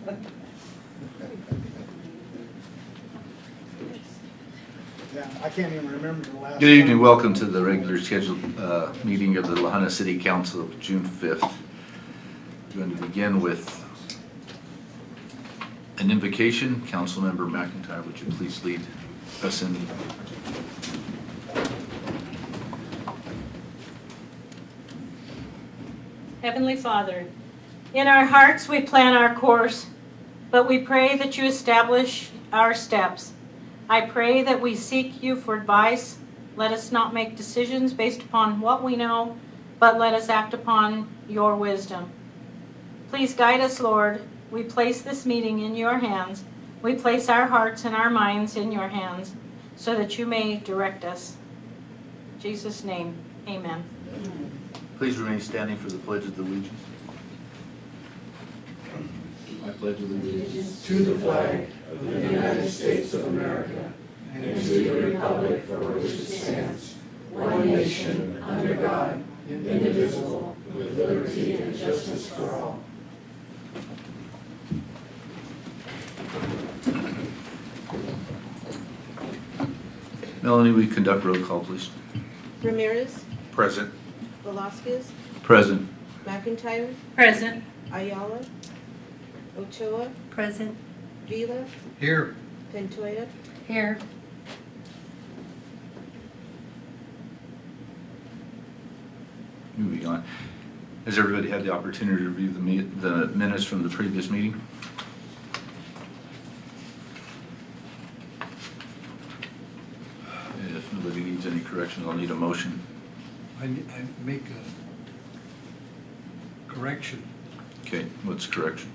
Yeah, I can't even remember the last. Good evening. time. Welcome to the regular scheduled meeting of the La Junta City Council of June 5th. I'm going to begin with an invocation. Councilmember McIntyre, would you please lead us in? Heavenly Father, in our hearts we plan our course, but we pray that you establish our steps. I pray that we seek you for advice. Let us not make decisions based upon what we know, but let us act upon your wisdom. Please guide us, Lord. We place this meeting in your hands. We place our hearts and our minds in your hands so that you may direct us. In Jesus' name, amen. Please remain standing for the Pledge of Allegiance. I pledge allegiance to the flag of the United States of America and to the republic for which it stands, one nation, under God, indivisible, with liberty and justice for all. Melanie, we conduct roll call, please. Ramirez, Present. Velasquez, Present. McIntyre, Present. Ayala, Ochoa, Present. Vila, Here. Pentoya, Here. Moving on. Has everybody had the opportunity to review the minutes from the previous meeting? If nobody needs any corrections, I'll need a motion. I make a correction. Okay, what's correction?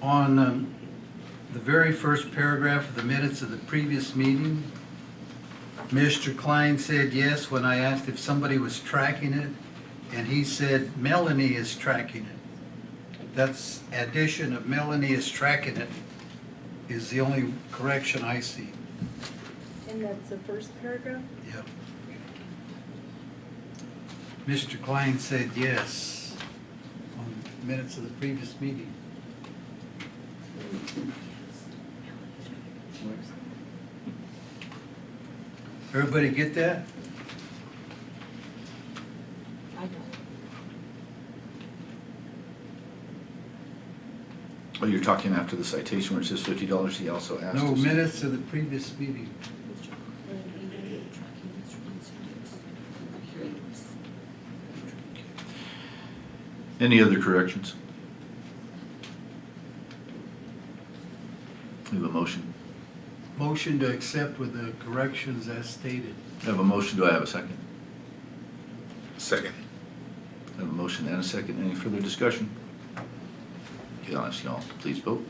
On the very first paragraph of the minutes of the previous meeting, Mr. Klein said yes when I asked if somebody was tracking it, and he said Melanie is tracking it. That's addition of Melanie is tracking it is the only correction I see. and that's the first paragraph? Yep. Mr. Klein said yes on minutes of the previous meeting. Everybody get that? I don't. Oh, you're talking after the citation where it says $50, he also asked No, us. minutes of the previous meeting. Any other corrections? We have a motion. Motion to accept with the corrections as stated. I have a motion, do I have a second? Second. I have a motion and a second. Any further discussion? Okay, I'll ask y'all, please vote.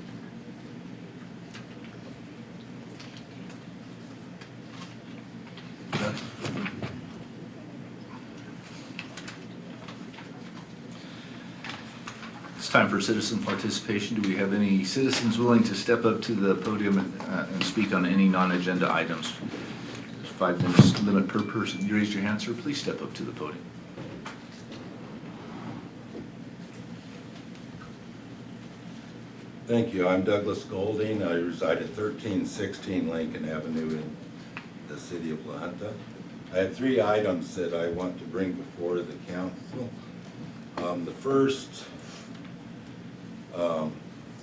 It's time for citizen participation. Do we have any citizens willing to step up to the podium and speak on any non-agenda items? 5 minutes limit per person. You raised your hand, sir. Please step up to the podium. Thank you. I'm Douglas Golding. I reside at 1316 Lincoln Avenue in the city of La Junta. I have 3 items that I want to bring before the council. The first,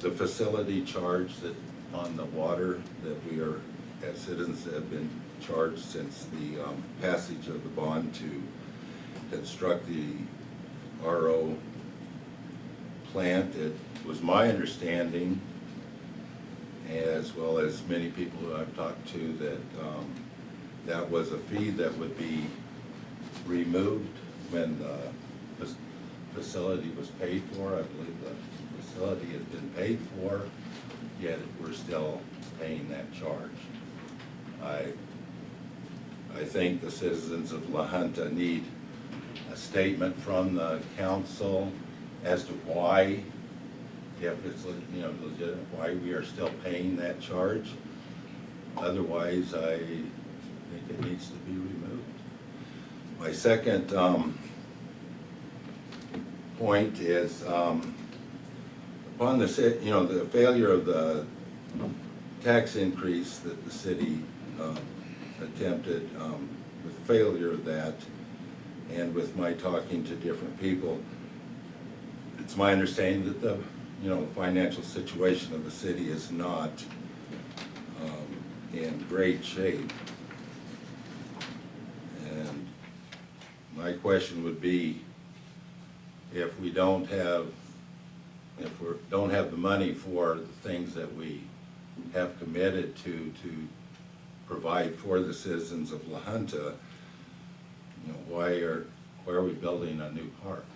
the facility charge that on the water that we are, as citizens, have been charged since the passage of the bond to construct the RO plant. It was my understanding, as well as many people who I've talked to, that that was a fee that would be removed when the facility was paid for. I believe the facility has been paid for, yet we're still paying that charge. I think the citizens of La Junta need a statement from the council as to why, if it's legit, why we are still paying that charge. Otherwise, I think it needs to be removed. My second point is, upon the, the failure of the tax increase that the city attempted, with failure of that, and with my talking to different people, it's my understanding that the, financial situation of the city is not in great shape. And my question would be, if we don't have the money for the things that we have committed to provide for the citizens of La Junta, why are we building a new park?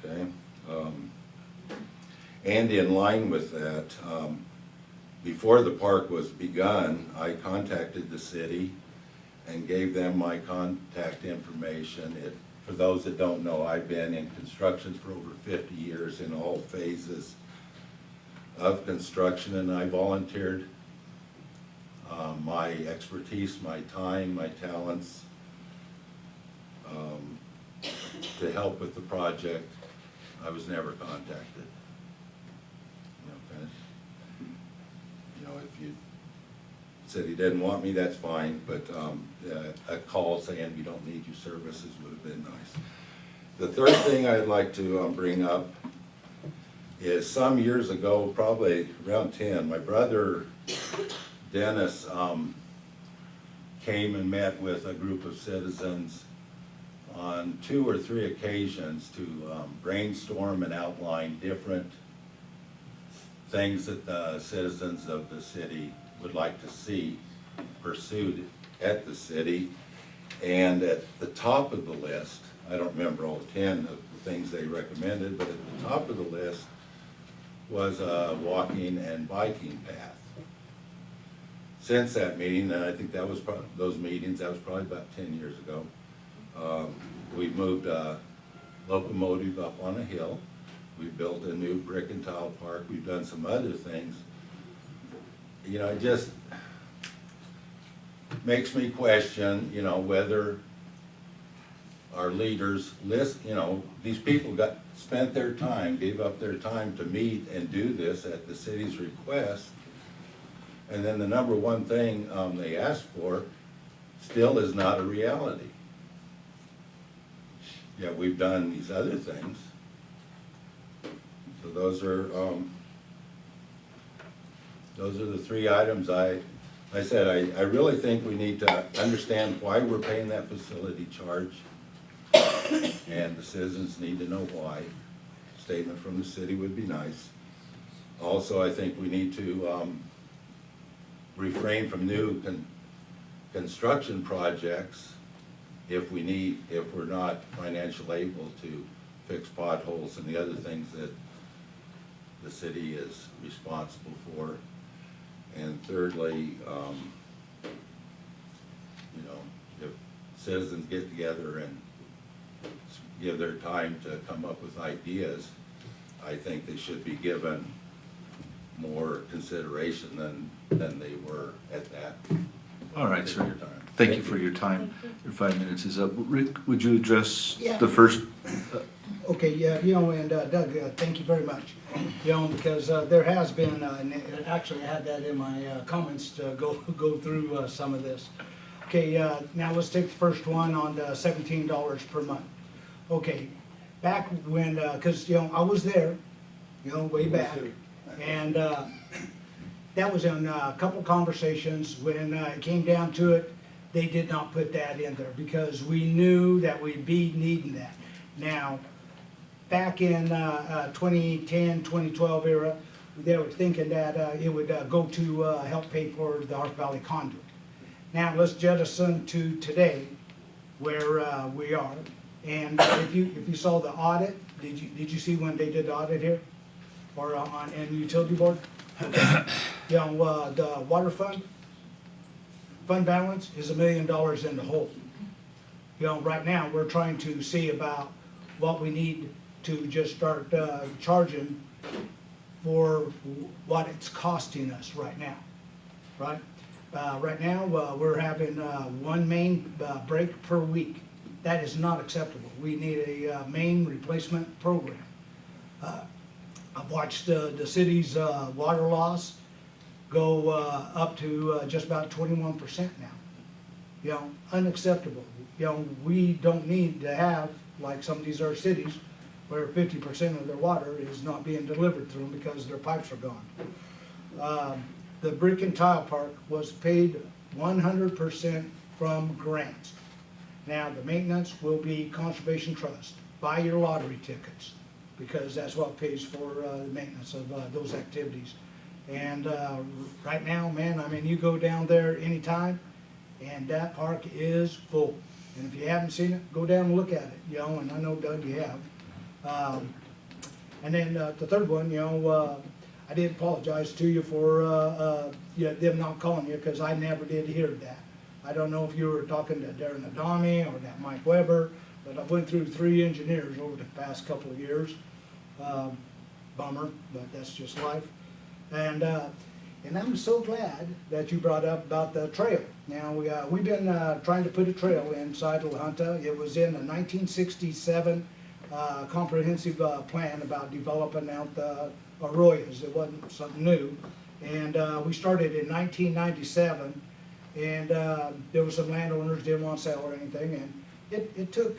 Okay, and in line with that, before the park was begun, I contacted the city and gave them my contact information. For those that don't know, I've been in construction for over 50 years in all phases of construction, and I volunteered my expertise, my time, my talents to help with the project. I was never contacted. If you said he didn't want me, that's fine, but a call saying we don't need your services would have been nice. The third thing I'd like to bring up is some years ago, probably around 10, my brother Dennis came and met with a group of citizens on 2 or 3 occasions to brainstorm and outline different things that the citizens of the city would like to see pursued at the city. And at the top of the list, I don't remember all 10 of the things they recommended, but at the top of the list was a walking and biking path. Since that meeting, and I think that was those meetings, that was probably about 10 years ago, we've moved a locomotive up on a hill. We built a new brick and tile park. We've done some other things. It just makes me question, whether our leaders these people spent their time, gave up their time to meet and do this at the city's request. And then the number one thing they asked for still is not a reality. Yeah, we've done these other things. So those are the 3 items I said. I really think we need to understand why we're paying that facility charge, and the citizens need to know why. Statement from the city would be nice. Also, I think we need to refrain from new construction projects if we're not financially able to fix potholes and the other things that the city is responsible for. And thirdly, if citizens get together and give their time to come up with ideas, I think they should be given more consideration than they were at that. All right, sir. Your time. Thank you for your time. Your 5 minutes is up. Rick, would you address Yeah. the first? Okay, yeah, and Doug, thank you very much. Because there has been, and actually I had that in my comments to go through some of this. Okay, now let's take the first one on the $17 per month. Okay, back when, because, I was there, way back. And that was in a couple conversations. When it came down to it, they did not put that in there because we knew that we'd be needing that. Now, back in 2010, 2012 era, they were thinking that it would go to help pay for the Ark Valley conduit. Now, let's jettison to today, where we are. And if you saw the audit, did you see when they did the audit here, or on the utility board? Okay. The water fund balance is $1 million in the hole. Right now we're trying to see about what we need to just start charging for what it's costing us right now, right? Right now we're having 1 main break per week That is not acceptable. We need a main replacement program. I've watched the city's water loss go up to just about 21% now. You know, unacceptable. You know, we don't need to have, like some of these other cities, where 50% of their water is not being delivered through them because their pipes are gone. The brick and tile park was paid 100% from grants. Now, the maintenance will be Conservation Trust. Buy your lottery tickets, because that's what pays for the maintenance of those activities. And right now, man, I mean, you go down there anytime, and that park is full. And if you haven't seen it, go down and look at it, you know, and I know, Doug, you have. And then the third one, you know, I did apologize to you for them not calling you, because I never did hear that. I don't know if you were talking to Darren Adami or that Mike Weber, but I went through 3 engineers over the past couple of years. Bummer, but that's just life. And I'm so glad that you brought up about the trail. Now, we've been trying to put a trail inside La Junta. It was in a 1967 comprehensive plan about developing out the arroyos. It wasn't something new. And we started in 1997, and there were some landowners didn't want to sell or anything, and it took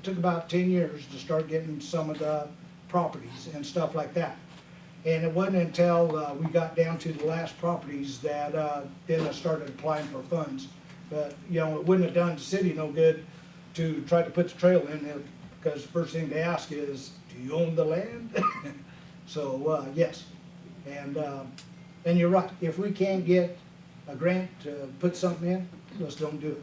about 10 years to start getting some of the properties and stuff like that. And it wasn't until we got down to the last properties that then I started applying for funds. But, you know, it wouldn't have done the city no good to try to put the trail in there, because the first thing they ask is, do you own the land? So, yes. And you're right. If we can't get a grant to put something in, let's don't do it.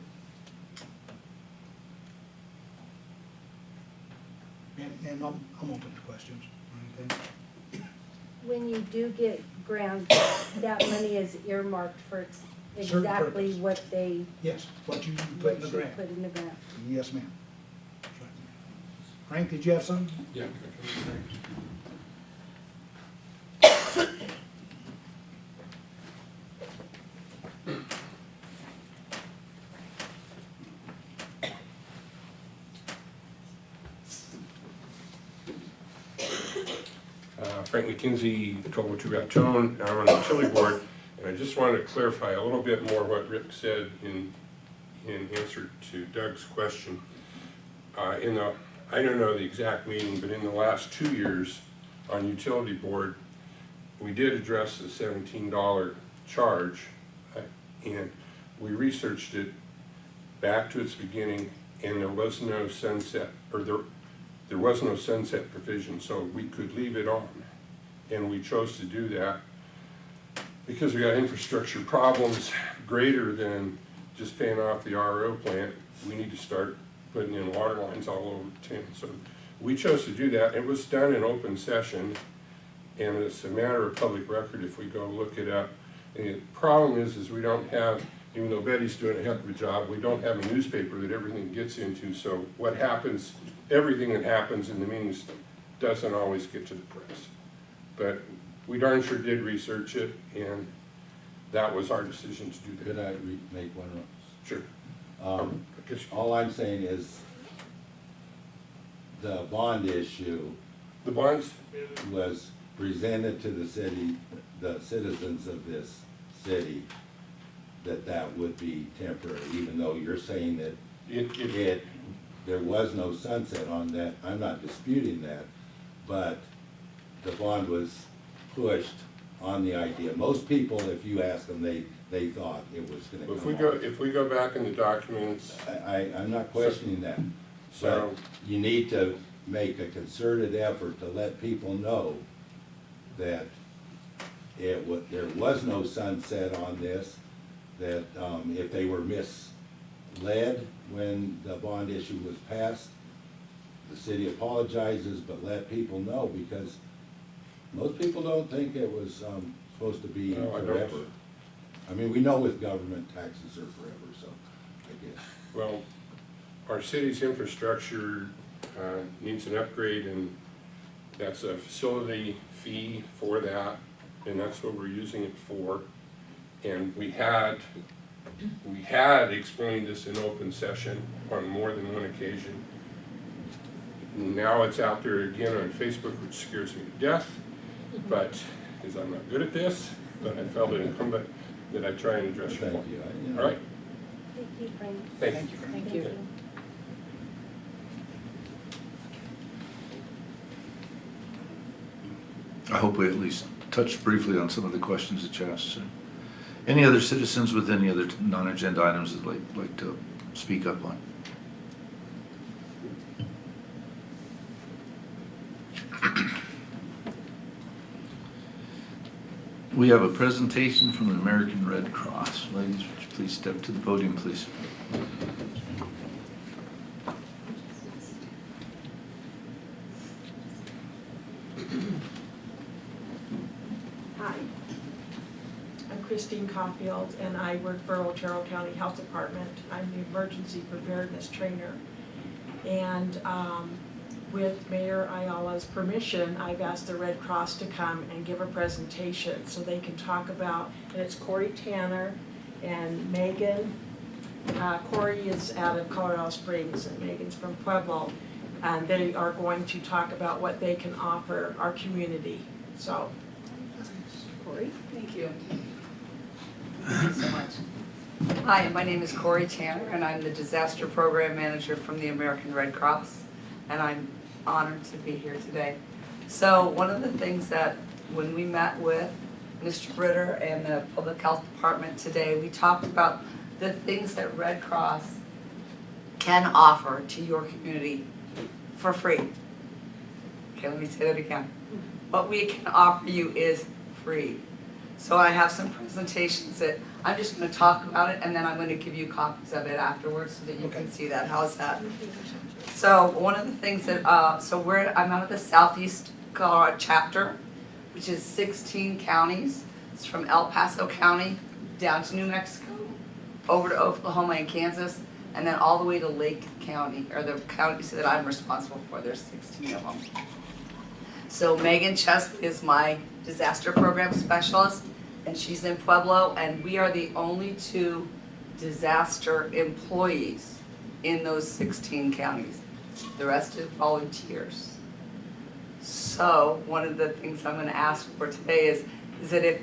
And I'm open to questions or anything. When you do get grants, that money is earmarked for Certain exactly purpose. what they, Yes, what you put what in the you grant. put in the grant. Yes, ma'am. That's right. Frank, did you have something? Yeah. Frank McKinsey, 1202 Raton, I'm on the utility board, and I just wanted to clarify a little bit more what Rick said in answer to Doug's question. I don't know the exact meeting, but in the last 2 years on utility board, we did address the $17 charge, and we researched it back to its beginning, and there was no sunset, or there was no sunset provision, so we could leave it on. And we chose to do that because we got infrastructure problems greater than just paying off the RO plant. We need to start putting in water lines all over town. So we chose to do that. It was done in open session, and it's a matter of public record if we go look it up. And the problem is we don't have, even though Betty's doing a heck of a job, we don't have a newspaper that everything gets into. So what happens, everything that happens in the meetings doesn't always get to the press. But we darn sure did research it, and that was our decision to do Could that. I make one? Sure. All I'm saying is the bond issue The bonds, was presented to the city, the citizens of this city, that would be temporary, even though you're saying that there was no sunset on that. I'm not disputing that, but the bond was pushed on the idea. Most people, if you ask them, they thought it was gonna come off. if we go back in the documents, I'm not questioning that, So- but you need to make a concerted effort to let people know that there was no sunset on this, that if they were misled when the bond issue was passed, the city apologizes, but let people know, because most people don't think it was supposed to be No, I don't. forever. I mean, we know with government taxes are forever, so I guess. well, our city's infrastructure needs an upgrade, and that's a facility fee for that, and that's what we're using it for. And we had We had explained this in open session on more than one occasion. Now it's out there again on Facebook, which scares me to death, but, because I'm not good at this, but I felt it incumbent that I try and address your point. Thank you. All right, Thank you, Frank. thank you. Thank you. I hope we at least touched briefly on some of the questions that you asked. Any other citizens with any other non-agenda items that like to speak up on? We have a presentation from the American Red Cross. Ladies, would you please step to the podium, please? Hi, I'm Christine Caulfield, and I work for Otero County Health Department. I'm the emergency preparedness trainer. And with Mayor Ayala's permission, I've asked the Red Cross to come and give a presentation so they can talk about, and it's Corey Tanner and Megan. Corey is out of Colorado Springs and Megan's from Pueblo. And they are going to talk about what they can offer our community. So, Corey? Thank you. Thank you so much. Hi, my name is Corey Tanner, and I'm the Disaster Program Manager from the American Red Cross, and I'm honored to be here today. So one of the things that when we met with Mr. Ritter and the Public Health Department today, we talked about the things that Red Cross can offer to your community for free. Okay, let me say that again. What we can offer you is free. So I have some presentations that I'm just going to talk about it, and then I'm going to give you copies of it afterwards so that you can see that. How's that? So one of the things that, I'm out of the Southeast Colorado chapter, which is 16 counties. It's from El Paso County down to New Mexico, over to Oklahoma and Kansas, and then all the way to Lake County, or the counties that I'm responsible for. There's 16 of them. So Megan Chesley is my disaster program specialist, and she's in Pueblo, and we are the only 2 disaster employees in those 16 counties. The rest is volunteers. So one of the things I'm going to ask for today is that if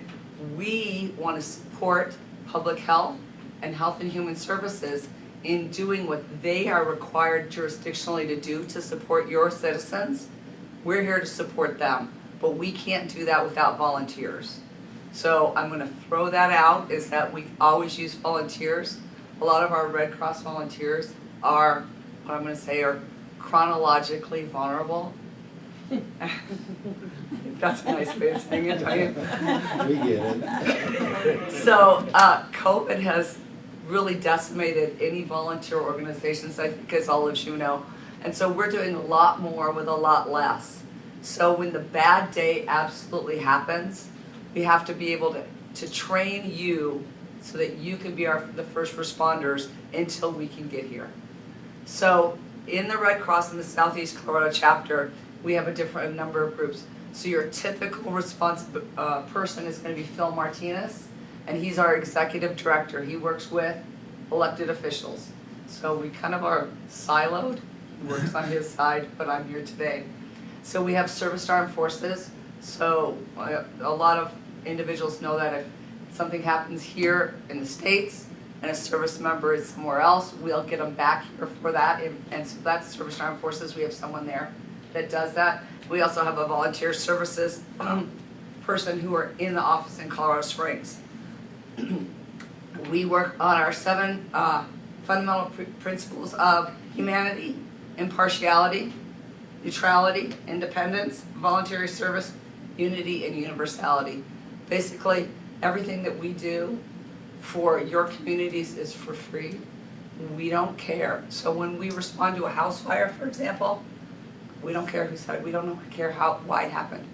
we want to support public health and health and human services in doing what they are required jurisdictionally to do to support your citizens, we're here to support them, but we can't do that without volunteers. So I'm going to throw that out, is that we always use volunteers. A lot of our Red Cross volunteers are, what I'm going to say, are chronologically vulnerable. That's a nice way of saying it, don't you? We get it. So COVID has really decimated any volunteer organizations, I think, as all of you know. And so we're doing a lot more with a lot less. So when the bad day absolutely happens, we have to be able to train you so that you can be the first responders until we can get here. So in the Red Cross in the Southeast Colorado chapter, we have a number of groups. So your typical person is going to be Phil Martinez, and he's our executive director. He works with elected officials. So we kind of are siloed. He works on his side, but I'm here today. So we have service armed forces. So a lot of individuals know that if something happens here in the States and a service member is somewhere else, we'll get them back here for that. And so that's service armed forces. We have someone there that does that. We also have a volunteer services person who are in the office in Colorado Springs. We work on our 7 fundamental principles of humanity, impartiality, neutrality, independence, voluntary service, unity, and universality. Basically, everything that we do for your communities is for free. We don't care. So when we respond to a house fire, for example, we don't care who said it. We don't care why it happened.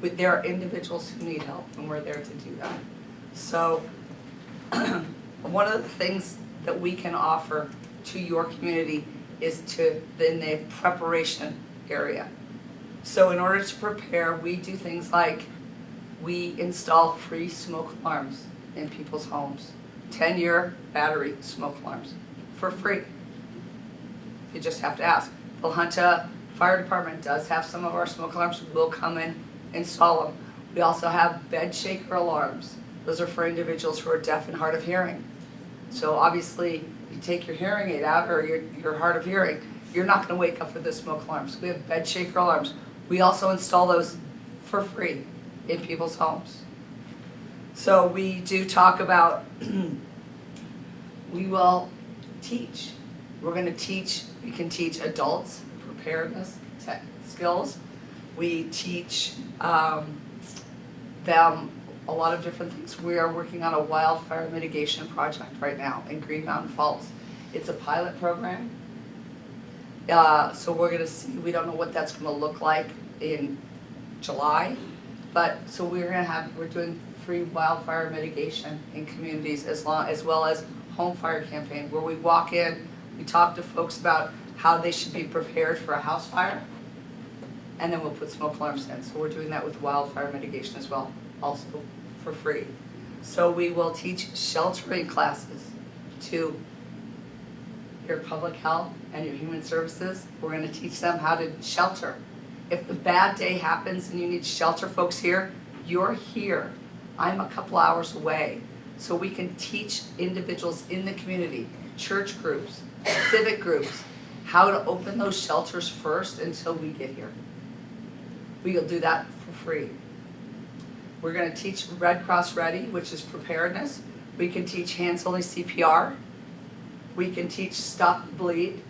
But there are individuals who need help, and we're there to do that. So one of the things that we can offer to your community is in the preparation area. So in order to prepare, we do things like we install free smoke alarms in people's homes 10-year battery smoke alarms for free. You just have to ask. The Junta Fire Department does have some of our smoke alarms. We'll come and install them. We also have bed shaker alarms. Those are for individuals who are deaf and hard of hearing. So obviously, you take your hearing aid out or you're hard of hearing, you're not going to wake up with the smoke alarms. We have bed shaker alarms. We also install those for free in people's homes. So we do talk about, we will teach. We're going to teach, we can teach adults preparedness skills. We teach them a lot of different things. We are working on a wildfire mitigation project right now in Green Mountain Falls. It's a pilot program. So we're going to see, we don't know what that's going to look like in July, but so we're doing free wildfire mitigation in communities as well as home fire campaign, where we walk in, we talk to folks about how they should be prepared for a house fire, and then we'll put smoke alarms in. So we're doing that with wildfire mitigation as well, also for free. So we will teach sheltering classes to your public health and your human services. We're going to teach them how to shelter. If the bad day happens and you need shelter, folks here, you're here. I'm a couple hours away. So we can teach individuals in the community, church groups, civic groups, how to open those shelters first until we get here. We'll do that for free. We're going to teach Red Cross Ready, which is preparedness. We can teach hands-only CPR. We can teach Stop the Bleed,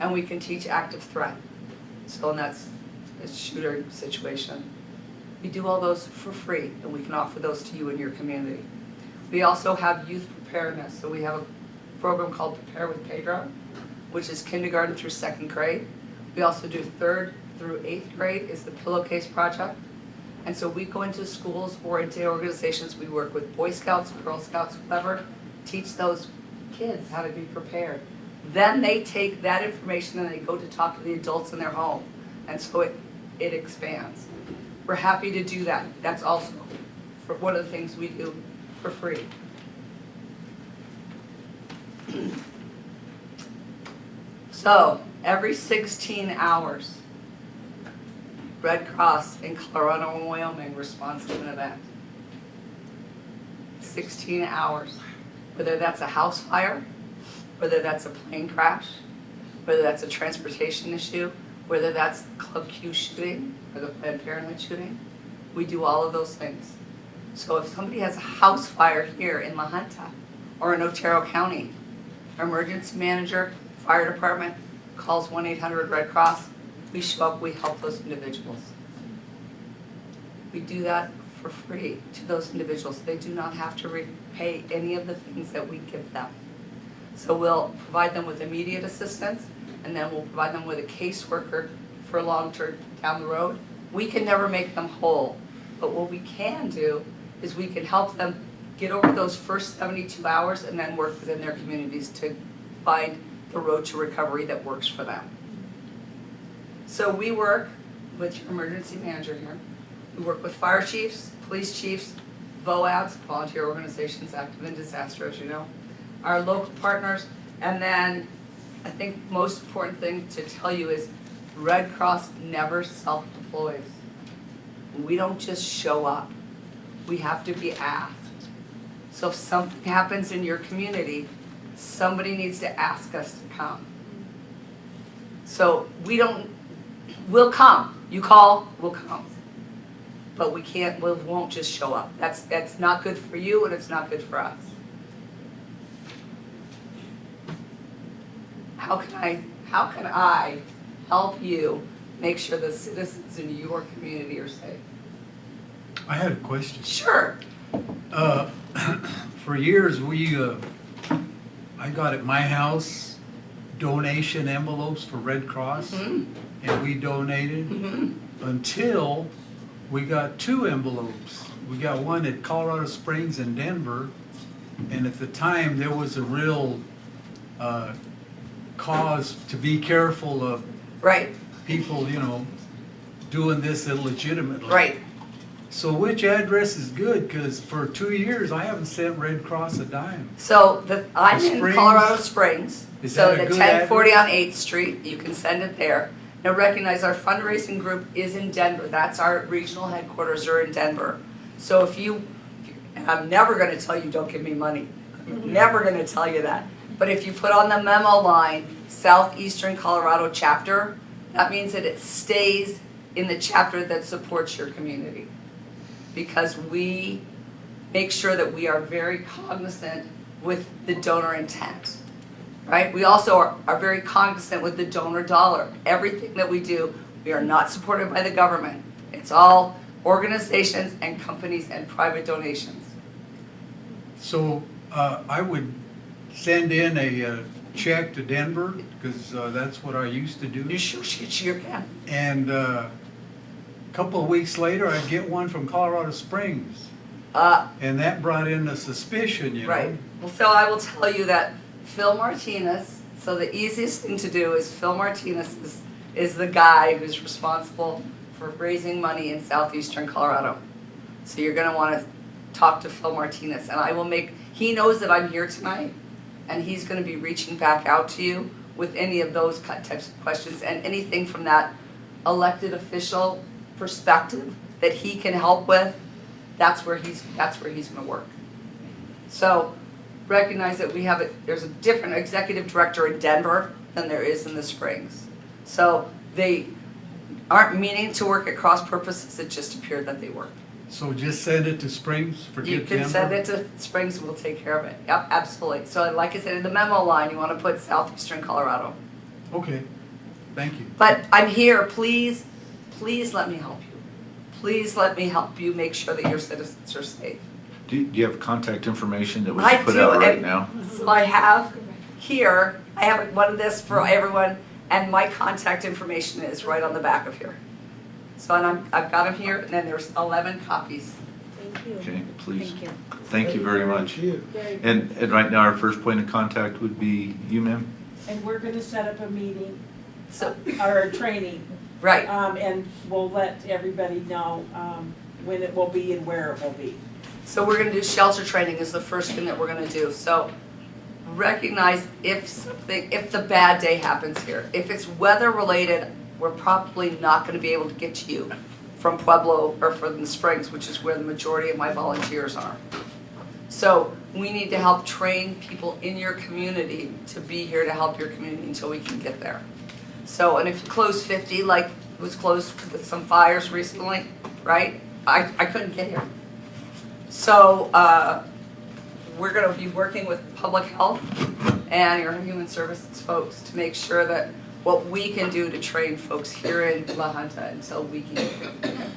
and we can teach active threat. So that's a shooter situation. We do all those for free, and we can offer those to you in your community. We also have youth preparedness. So we have a program called Prepare with Pedro, which is kindergarten through 2nd grade. We also do 3rd through 8th grade is the Pillowcase Project. And so we go into schools or into organizations. We work with Boy Scouts, Girl Scouts, whoever, teach those kids how to be prepared. Then they take that information and they go to talk to the adults in their home. And so it expands. We're happy to do that. That's also for one of the things we do for free. So every 16 hours, Red Cross in Colorado and Wyoming responds to an event. 16 hours. Whether that's a house fire, whether that's a plane crash, whether that's a transportation issue, whether that's the Club Q shooting or the Planned Parenthood shooting, we do all of those things. So if somebody has a house fire here in La Junta or in Otero County, our emergency manager, fire department calls 1-800 Red Cross. We show up, we help those individuals. We do that for free to those individuals. They do not have to repay any of the things that we give them. So we'll provide them with immediate assistance, and then we'll provide them with a caseworker for long-term down the road. We can never make them whole, but what we can do is we can help them get over those first 72 hours and then work within their communities to find the road to recovery that works for them. So we work with your emergency manager here. We work with fire chiefs, police chiefs, VOABs, volunteer organizations active in disaster, as you know, our local partners, and then I think the most important thing to tell you is Red Cross never self-deploys. We don't just show up. We have to be asked. So if something happens in your community, somebody needs to ask us to come. So we'll come. You call, we'll come. But we won't just show up. That's not good for you and it's not good for us. How can I help you make sure the citizens in your community are safe? I had a question. Sure. For years, I got at my house donation envelopes for Red Cross, and we donated until we got 2 envelopes. We got one at Colorado Springs and Denver, and at the time there was a real cause to be careful of Right. people, doing this illegitimately. Right. So which address is good? Because for 2 years, I haven't sent Red Cross a dime. So I'm The in Springs? Colorado Springs, Is so that a the good 1040 address? on 8th Street, you can send it there. Now recognize our fundraising group is in Denver, that's our regional headquarters are in Denver. So if you, and I'm never gonna tell you don't give me money, I'm never gonna tell you that. But if you put on the memo line, Southeastern Colorado chapter, that means that it stays in the chapter that supports your community. Because we make sure that we are very cognizant with the donor intent, right? We also are very cognizant with the donor dollar. Everything that we do, we are not supported by the government. It's all organizations and companies and private donations. So I would send in a check to Denver, because that's what I used to do. You sure can. And a couple of weeks later, I'd get one from Colorado Springs. And that brought in a suspicion, you know. Right. Well, so I will tell you that Phil Martinez, so the easiest thing to do is Phil Martinez is the guy who's responsible for raising money in southeastern Colorado. So you're gonna wanna talk to Phil Martinez, and he knows that I'm here tonight, and he's gonna be reaching back out to you with any of those types of questions, and anything from that elected official perspective that he can help with, that's where he's gonna work. So recognize that there's a different executive director in Denver than there is in the Springs. So they aren't meaning to work at cross purposes, it just appeared that they were. So just send it to Springs, forget You Denver? can send it to Springs, we'll take care of it. Yep, absolutely. So like I said, in the memo line, you wanna put southeastern Colorado. Okay, thank you. But I'm here, please let me help you. Please let me help you make sure that your citizens are safe. Do you have contact information that we I should put do, out right and now? So I have here, I have one of this for everyone, and my contact information is right on the back of here. So and I've got them here, and then there's 11 copies. Thank you. Okay, please. Thank you. Thank you very much. Thank you. Very good. And right now, our first point of contact would be you, ma'am? And we're gonna set up a meeting, So, or a training, right, and we'll let everybody know, when it will be and where it will be. so we're gonna do shelter training is the first thing that we're gonna do. So recognize if the bad day happens here, if it's weather related, we're probably not gonna be able to get to you from Pueblo or from the Springs, which is where the majority of my volunteers are. So we need to help train people in your community to be here to help your community until we can get there. So, and if you close 50, like it was closed with some fires recently, right? I couldn't get here. So we're gonna be working with public health and your human services folks to make sure that what we can do to train folks here in La Junta until we can get there.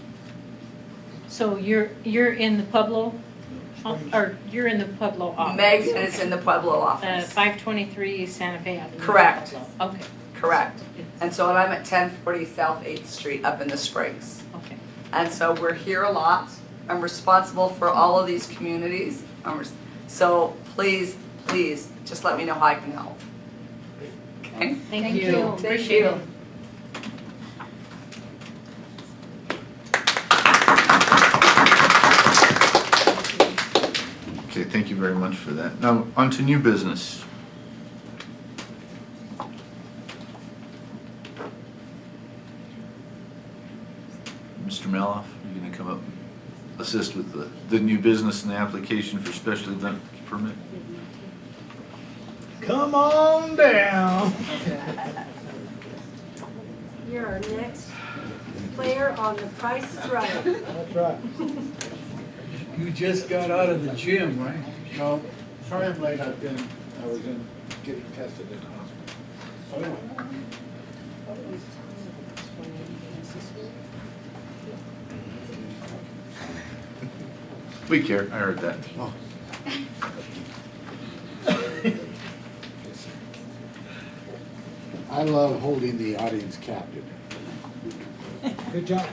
So you're in the Pueblo, or you're in the Pueblo office? Megan is in the Pueblo office. 523 Santa Fe Avenue. Correct. Pueblo. Okay, Correct. And so I'm at 1040 South 8th Street up in the Springs. okay. And so we're here a lot. I'm responsible for all of these communities. So please, just let me know how I can help. Okay? Thank you. Thank Appreciate you. it. Okay, thank you very much for that. Now, on to new business. Mr. Meloff, you gonna come up and assist with the new business and the application for special event permit? Come on down. You're our next player on The Price is Right. That's right. You just got out of the gym, right? No, sorry I'm late, I was getting tested in the hospital. So anyway. We care, I heard that. Oh. I love holding the audience captive. Good job.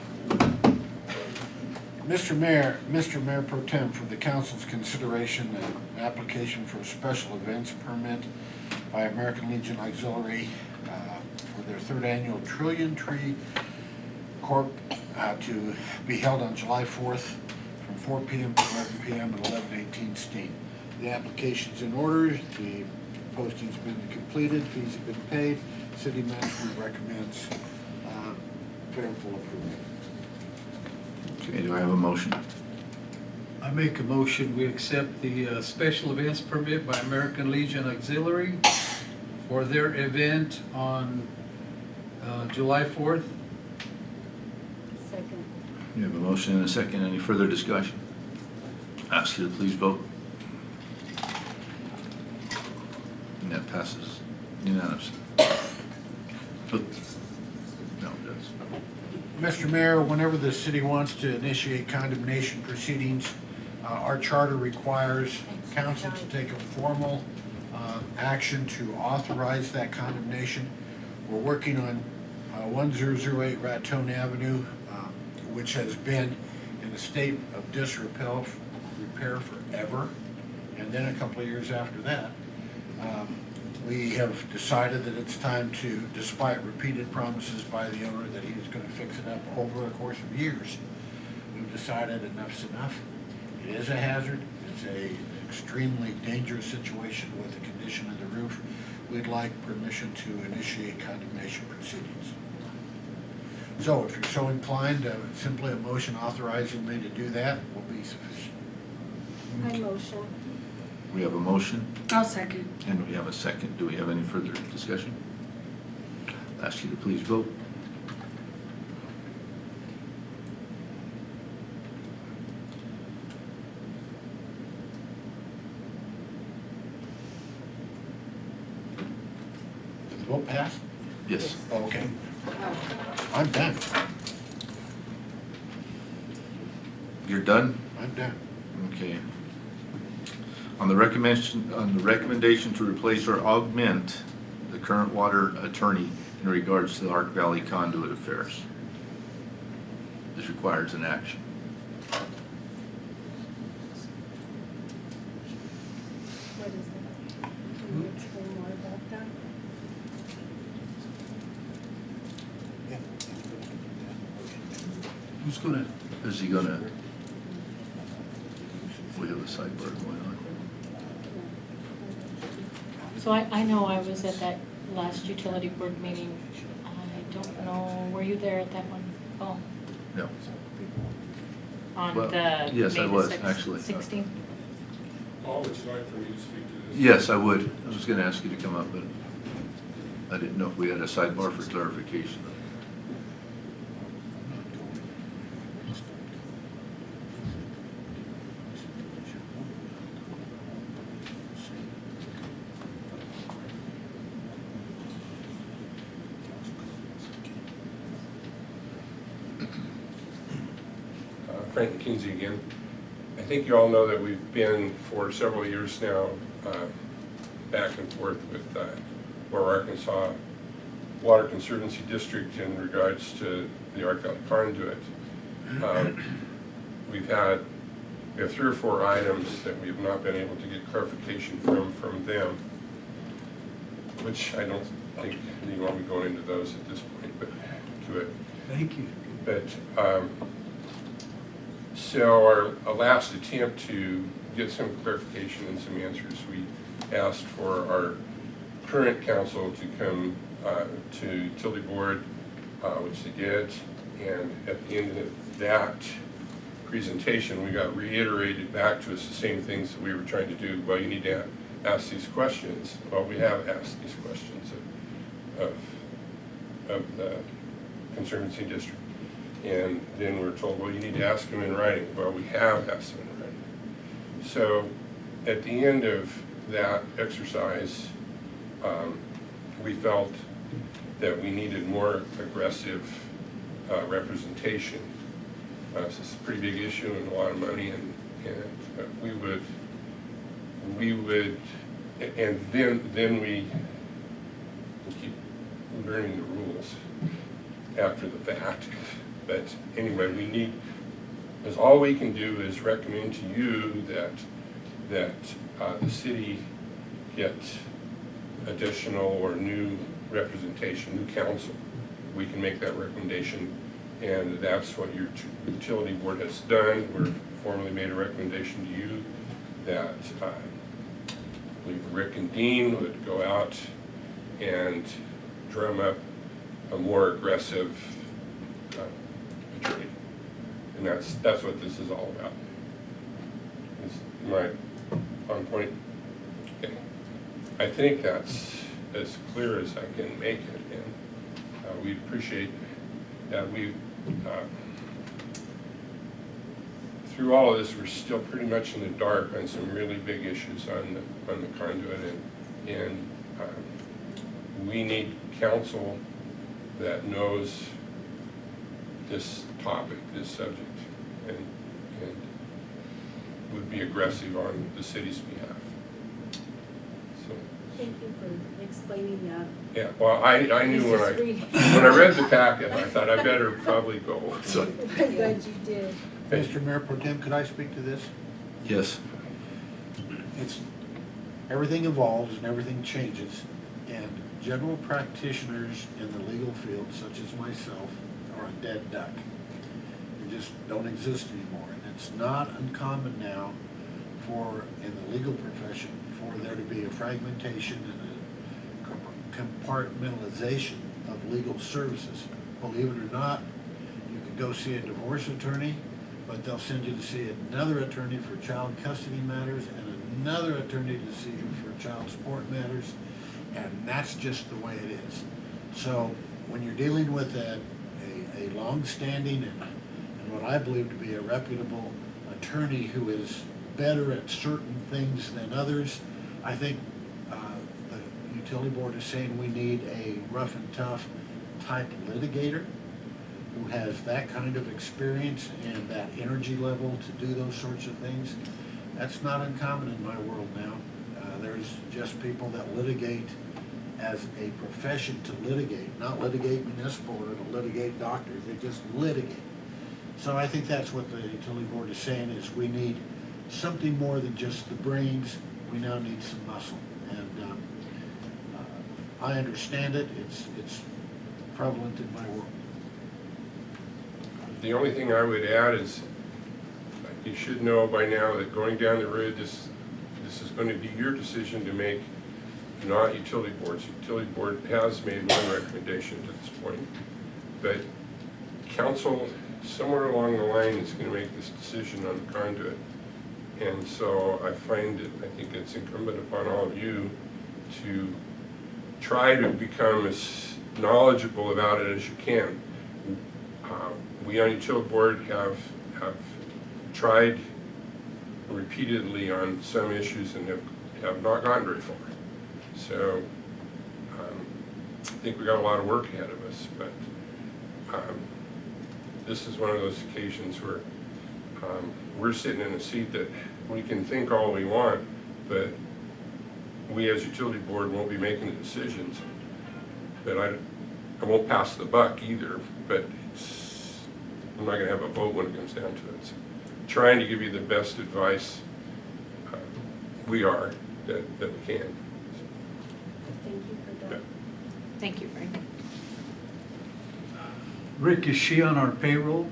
Mr. Mayor Pro Tem, for the council's consideration, an application for a special events permit by American Legion Auxiliary for their third annual Trillion Tree Corp. To be held on July 4th from 4 p.m. to 11 p.m. at 1118 Steen. The application's in order, the posting's been completed, fees have been paid. City management recommends favorable approval. Okay, do I have a motion? I make a motion, we accept the special events permit by American Legion Auxiliary for their event on July 4th. Second. We have a motion and a second. Any further discussion? Ask you to please vote. And that passes unanimously. No, it does. Mr. Mayor, whenever the city wants to initiate condemnation proceedings, our charter requires council to take a formal action to authorize that condemnation. We're working on 1008 Raton Avenue, which has been in a state of disrepair forever. And then a couple of years after that, we have decided that it's time to, despite repeated promises by the owner that he was going to fix it up over a course of years, we've decided enough's enough. It is a hazard. It's an extremely dangerous situation with the condition of the roof. We'd like permission to initiate condemnation proceedings. So if you're so inclined, simply a motion authorizing me to do that will be sufficient. I motion. We have a motion I'll second. and we have a second. Do we have any further discussion? I'll ask you to please vote. Did the vote pass? Yes. Oh, okay. I'm done. You're done? I'm done. Okay. On the recommendation to replace or augment the current water attorney in regards to the Ark Valley conduit affairs. This requires an action. What is that? Can you explain more about that? Who's gonna, Is he gonna, we have a sidebar going on. So I know I was at that last utility board meeting. I don't know, were you there at that one? Oh, No. on Well, the yes, I May the was, 6th, actually. 16th? Paul, would you like for me to speak to this? Yes, I would. I was gonna ask you to come up, but I didn't know if we had a sidebar for clarification. Frank McKinsey again. I think you all know that we've been for several years now back and forth with Lower Arkansas Water Conservancy District in regards to the Ark Valley conduit. We have 3 or 4 items that we have not been able to get clarification from them, which I don't think you want me going into those at this point, but to it. thank you. But so our last attempt to get some clarification and some answers, we asked for our current council to come to utility board, which they did, and at the end of that presentation, we got reiterated back to us the same things that we were trying to do. Well, you need to ask these questions. Well, we have asked these questions of the Conservancy District. And then we're told, well, you need to ask them in writing. Well, we have asked them in writing. So at the end of that exercise, we felt that we needed more aggressive representation. This is a pretty big issue and a lot of money, and we would, and then we keep learning the rules after the fact. But anyway, we need, because all we can do is recommend to you that the city get additional or new representation, new council. We can make that recommendation And that's what your utility board has done. We've formally made a recommendation to you that I believe Rick and Dean would go out and drum up a more aggressive attorney. And that's what this is all about. Am I on point? Okay. I think that's as clear as I can make it, and we appreciate that. Through all of this, we're still pretty much in the dark on some really big issues on the conduit, and we need counsel that knows this topic, this subject, and would be aggressive on the city's behalf. So, Thank you for explaining that. yeah, well, I knew when I read the packet, I thought I better probably go. So, I'm glad you did. Mr. Mayor Pro Tem, could I speak to this? Yes. Everything evolves and everything changes, and general practitioners in the legal field, such as myself, are a dead duck. They just don't exist anymore, and it's not uncommon now in the legal profession, for there to be a fragmentation and a compartmentalization of legal services. Believe it or not, you can go see a divorce attorney, but they'll send you to see another attorney for child custody matters and another attorney to see you for child support matters, and that's just the way it is. So when you're dealing with a long-standing and what I believe to be a reputable attorney who is better at certain things than others, I think the utility board is saying we need a rough and tough type litigator who has that kind of experience and that energy level to do those sorts of things. That's not uncommon in my world now. There's just people that litigate as a profession to litigate, not litigate municipal or to litigate doctors, they just litigate. So I think that's what the utility board is saying, is we need something more than just the brains, we now need some muscle. And I understand it, it's prevalent in my world. the only thing I would add is you should know by now that going down the road, this is going to be your decision to make, not utility boards. Utility board has made one recommendation to this point, but council somewhere along the line is going to make this decision on the conduit. And so I think it's incumbent upon all of you to try to become as knowledgeable about it as you can. We on utility board have tried repeatedly on some issues and have not gone very far. So I think we got a lot of work ahead of us, but this is one of those occasions where we're sitting in a seat that we can think all we want, but we as utility board won't be making the decisions. But I won't pass the buck either, but I'm not going to have a vote when it comes down to it. So trying to give you the best advice we are that we can. Thank you for that. Thank you, Frank. Rick, is she on our payroll?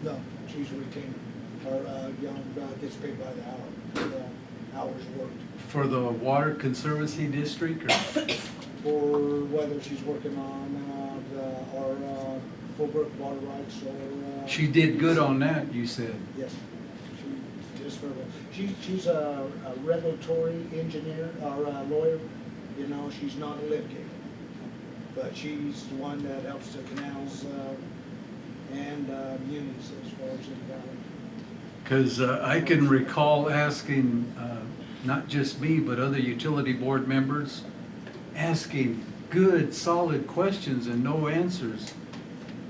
No, she's a retainer, or, gets paid by the hour, the hours worked. For the Water Conservancy District, or? For whether she's working on, our, Fulbrook water rights or. She did good on that, you said. Yes, she's a regulatory engineer, or a lawyer, you know, she's not a litigator. But she's the one that helps the canals, and, munis as far as in the valley. Because I can recall asking, not just me, but other utility board members, asking good, solid questions and no answers.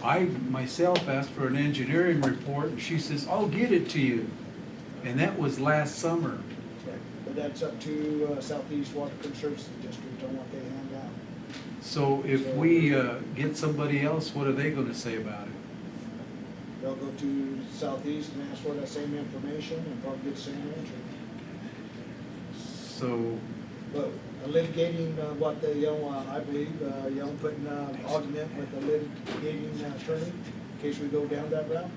I myself asked for an engineering report, and she says, I'll get it to you. And that was last summer. Right. But that's up to Southeast Water Conservancy District on what they hand out. So if we get somebody else, what are they going to say about it? They'll go to Southeast and ask for that same information and probably get the same answer. So, But litigating I believe, putting argument with the litigating attorney, in case we go down that route.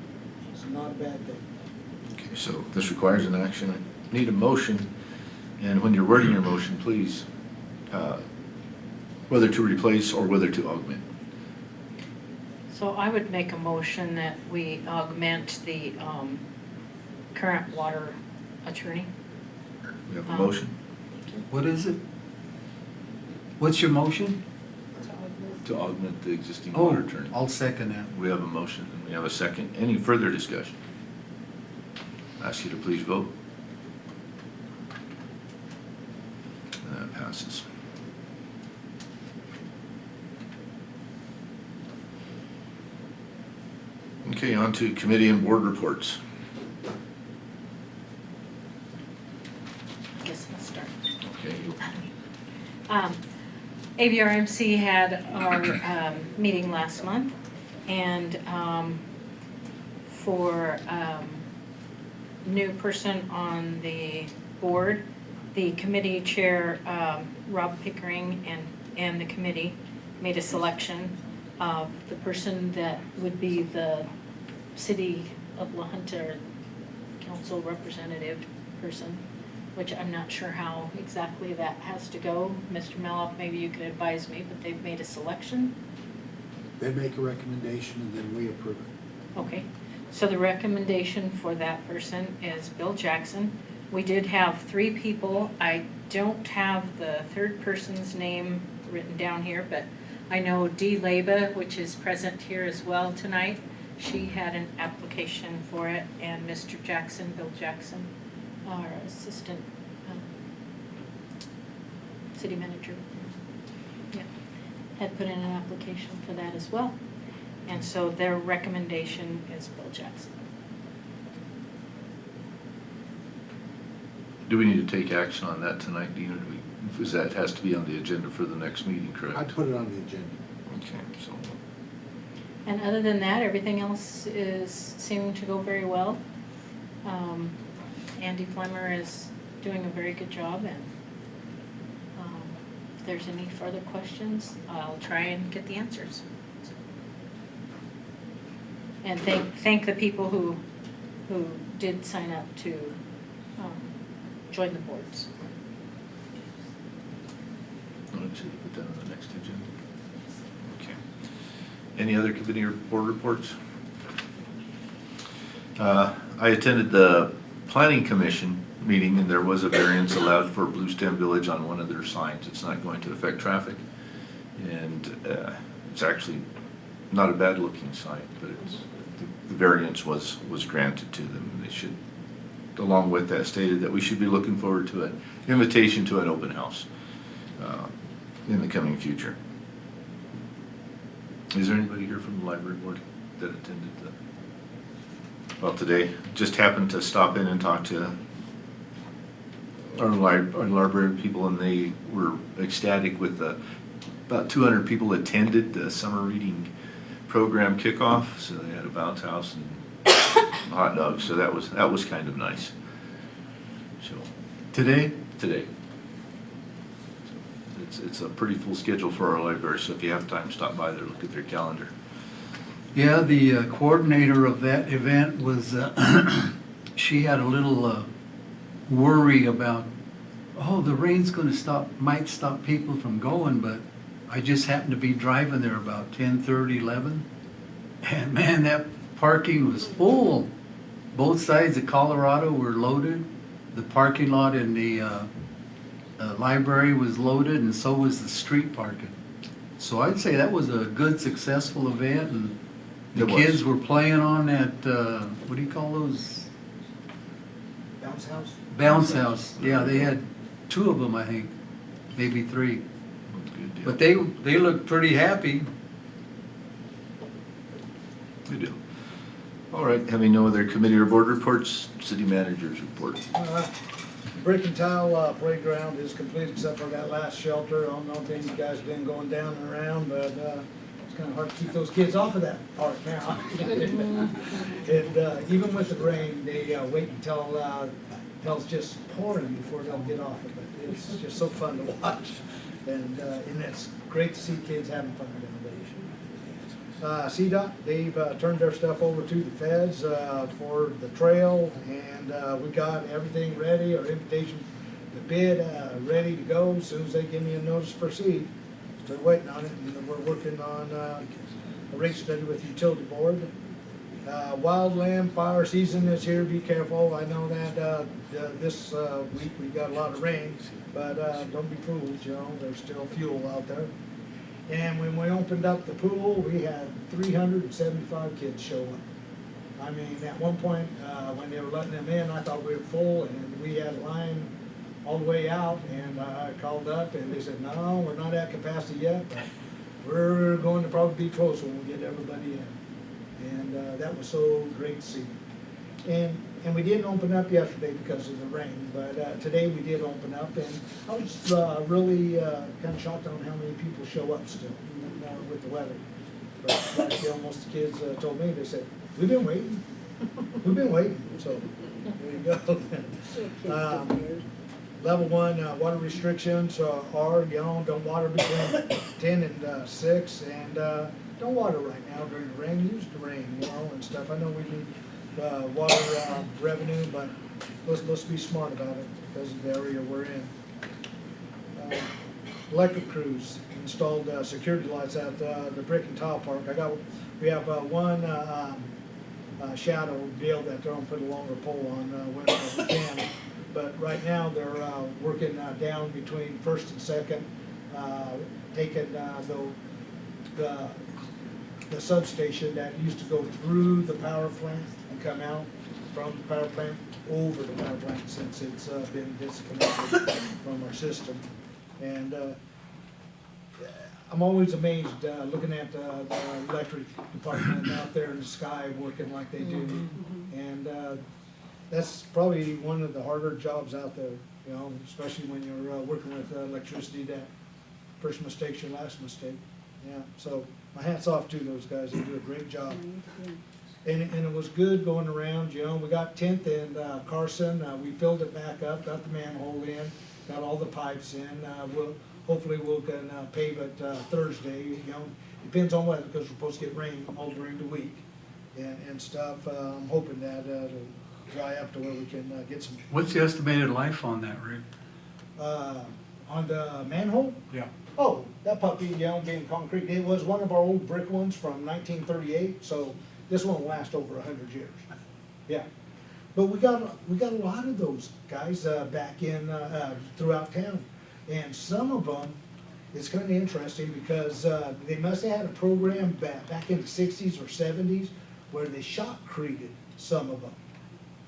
It's not a bad thing. Okay, so this requires an action. I need a motion, and when you're wording your motion, please, whether to replace or whether to augment. So I would make a motion that we augment the current water attorney. We have a motion What is it? What's your motion? to augment the existing Oh, water attorney. I'll second that. We have a motion, and we have a second. Any further discussion? Ask you to please vote. And that passes. Okay, on to committee and board reports. I guess I'll start. Okay, ABRMC had our meeting last month, and for new person on the board, the committee chair, Rob Pickering, and the committee made a selection of the person that would be the City of La Junta council representative person, which I'm not sure how exactly that has to go. Mr. Meloff, maybe you could advise me, but they've made a selection. They make a recommendation and then we approve it. Okay, so the recommendation for that person is Bill Jackson. We did have 3 people. I don't have the third person's name written down here, but I know Dee Leba, which is present here as well tonight. She had an application for it, and Mr. Jackson, Bill Jackson, our assistant city manager, yeah, had put in an application for that as well. And so their recommendation is Bill Jackson. do we need to take action on that tonight, Dina? Because that has to be on the agenda for the next meeting, correct? I'd put it on the agenda. Okay, so, And other than that, everything else is seeming to go very well. Andy Flemmer is doing a very good job, and if there's any further questions, I'll try and get the answers. And thank the people who did sign up to join the boards. I'll actually put that on the next agenda. Okay. Any other committee or board reports? I attended the Planning Commission meeting, and there was a variance allowed for Blue Stem Village on one of their signs. It's not going to affect traffic, and it's actually not a bad-looking sign, but the variance was granted to them. And they should, along with that, stated that we should be looking forward to an invitation to an open house in the coming future. Is there anybody here from the library board that attended well, today? Just happened to stop in and talk to our library people, and they were ecstatic with about 200 people attended the summer reading program kickoff. So they had a bounce house and hot dogs. So that was kind of nice. So Today? today. It's a pretty full schedule for our library, so if you have time, stop by there, look at their calendar. Yeah, the coordinator of that event was, she had a little worry about, oh, the rain's gonna might stop people from going, but I just happened to be driving there about 10:30, 11, and man, that parking was full. Both sides of Colorado were loaded. The parking lot in the library was loaded, and so was the street parking. So I'd say that was a good, successful event, and the It was. kids were playing on that, what do you call those? Bounce house? Bounce house. Yeah, they had 2 of them, I think, maybe 3. Good deal. But they looked pretty happy. Good deal. All right, having no other committee or board reports, city managers report. Brick and tile playground is complete except for that last shelter. I don't know if any guys been going down and around, but it's kind of hard to keep those kids off of that park now. And even with the rain, they wait until it's just pouring before they'll get off of it. It's just so fun to watch, and it's great to see kids having fun down there. CDOT, they've turned their stuff over to the feds for the trail, and we got everything ready, our invitation to bid ready to go as soon as they give me a notice to proceed. Still waiting on it, and we're working on a rate study with the utility board. Wildland fire season is here, be careful. I know that this week we got a lot of rain, but don't be fooled, you know, there's still fuel out there. And when we opened up the pool, we had 375 kids show up. I mean, at one point, when they were letting them in, I thought we were full, and we had a line all the way out, and I called up, and they said, no, we're not at capacity yet, but we're going to probably be close when we get everybody in. And that was so great to see. And we didn't open up yesterday because of the rain, but today we did open up, and I was really kind of shocked on how many people show up still with the weather. But like, you know, most of the kids told me, they said, we've been waiting, so there you go. Level 1 water restrictions are, you know, don't water between 10 and 6, and don't water right now during the rain, use the rain, you know, and stuff. I know we need water revenue, but let's be smart about it because of the area we're in. Electric crews installed security lights at the Brick and Tile Park. We have one shadow deal that they're gonna put a longer pole on when we can. But right now they're working down between 1st and 2nd, taking the substation that used to go through the power plant and come out from the power plant over the power plant since it's been disconnected from our system. And I'm always amazed looking at the electric department out there in the sky working like they do. And that's probably one of the harder jobs out there, you know, especially when you're working with electricity. That first mistake's your last mistake. Yeah, so my hat's off to those guys. They do a great job. And it was good going around, you know. We got 10th and Carson. We filled it back up, got the manhole in, got all the pipes in. Hopefully we'll can pave it Thursday. You know, depends on weather because we're supposed to get rain all during the week and stuff. I'm hoping that it'll dry up to where we can get some. What's the estimated life on that, Rick? On the manhole? Yeah. Oh, that puppy, you know, being concrete, it was one of our old brick ones from 1938, so this one will last over 100 years. Yeah. But we got a lot of those guys back in throughout town. And some of them, it's kind of interesting because they must have had a program back in the 60s or 70s where they shotcreted some of them,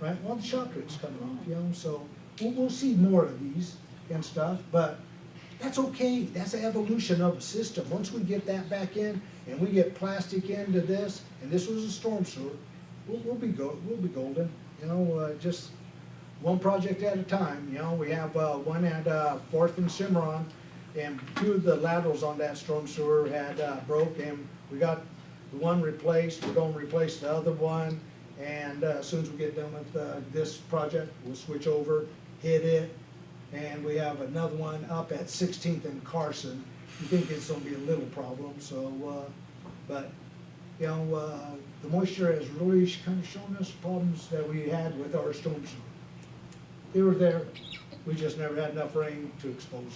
right? Well, the shotcrete's coming off, you know, so we'll see more of these and stuff, but that's okay. That's the evolution of a system. Once we get that back in and we get plastic into this, and this was a storm sewer, we'll be golden, you know, just one project at a time. You know, we have one at 4th and Cimarron, and 2 of the laterals on that storm sewer had broke, and we got the one replaced. We're going to replace the other one, and as soon as we get done with this project, we'll switch over, hit it, and we have another one up at 16th and Carson. You think it's going to be a little problem, so, but, you know, the moisture has really kind of shown us problems that we had with our storm sewer. They were there, we just never had enough rain to expose them,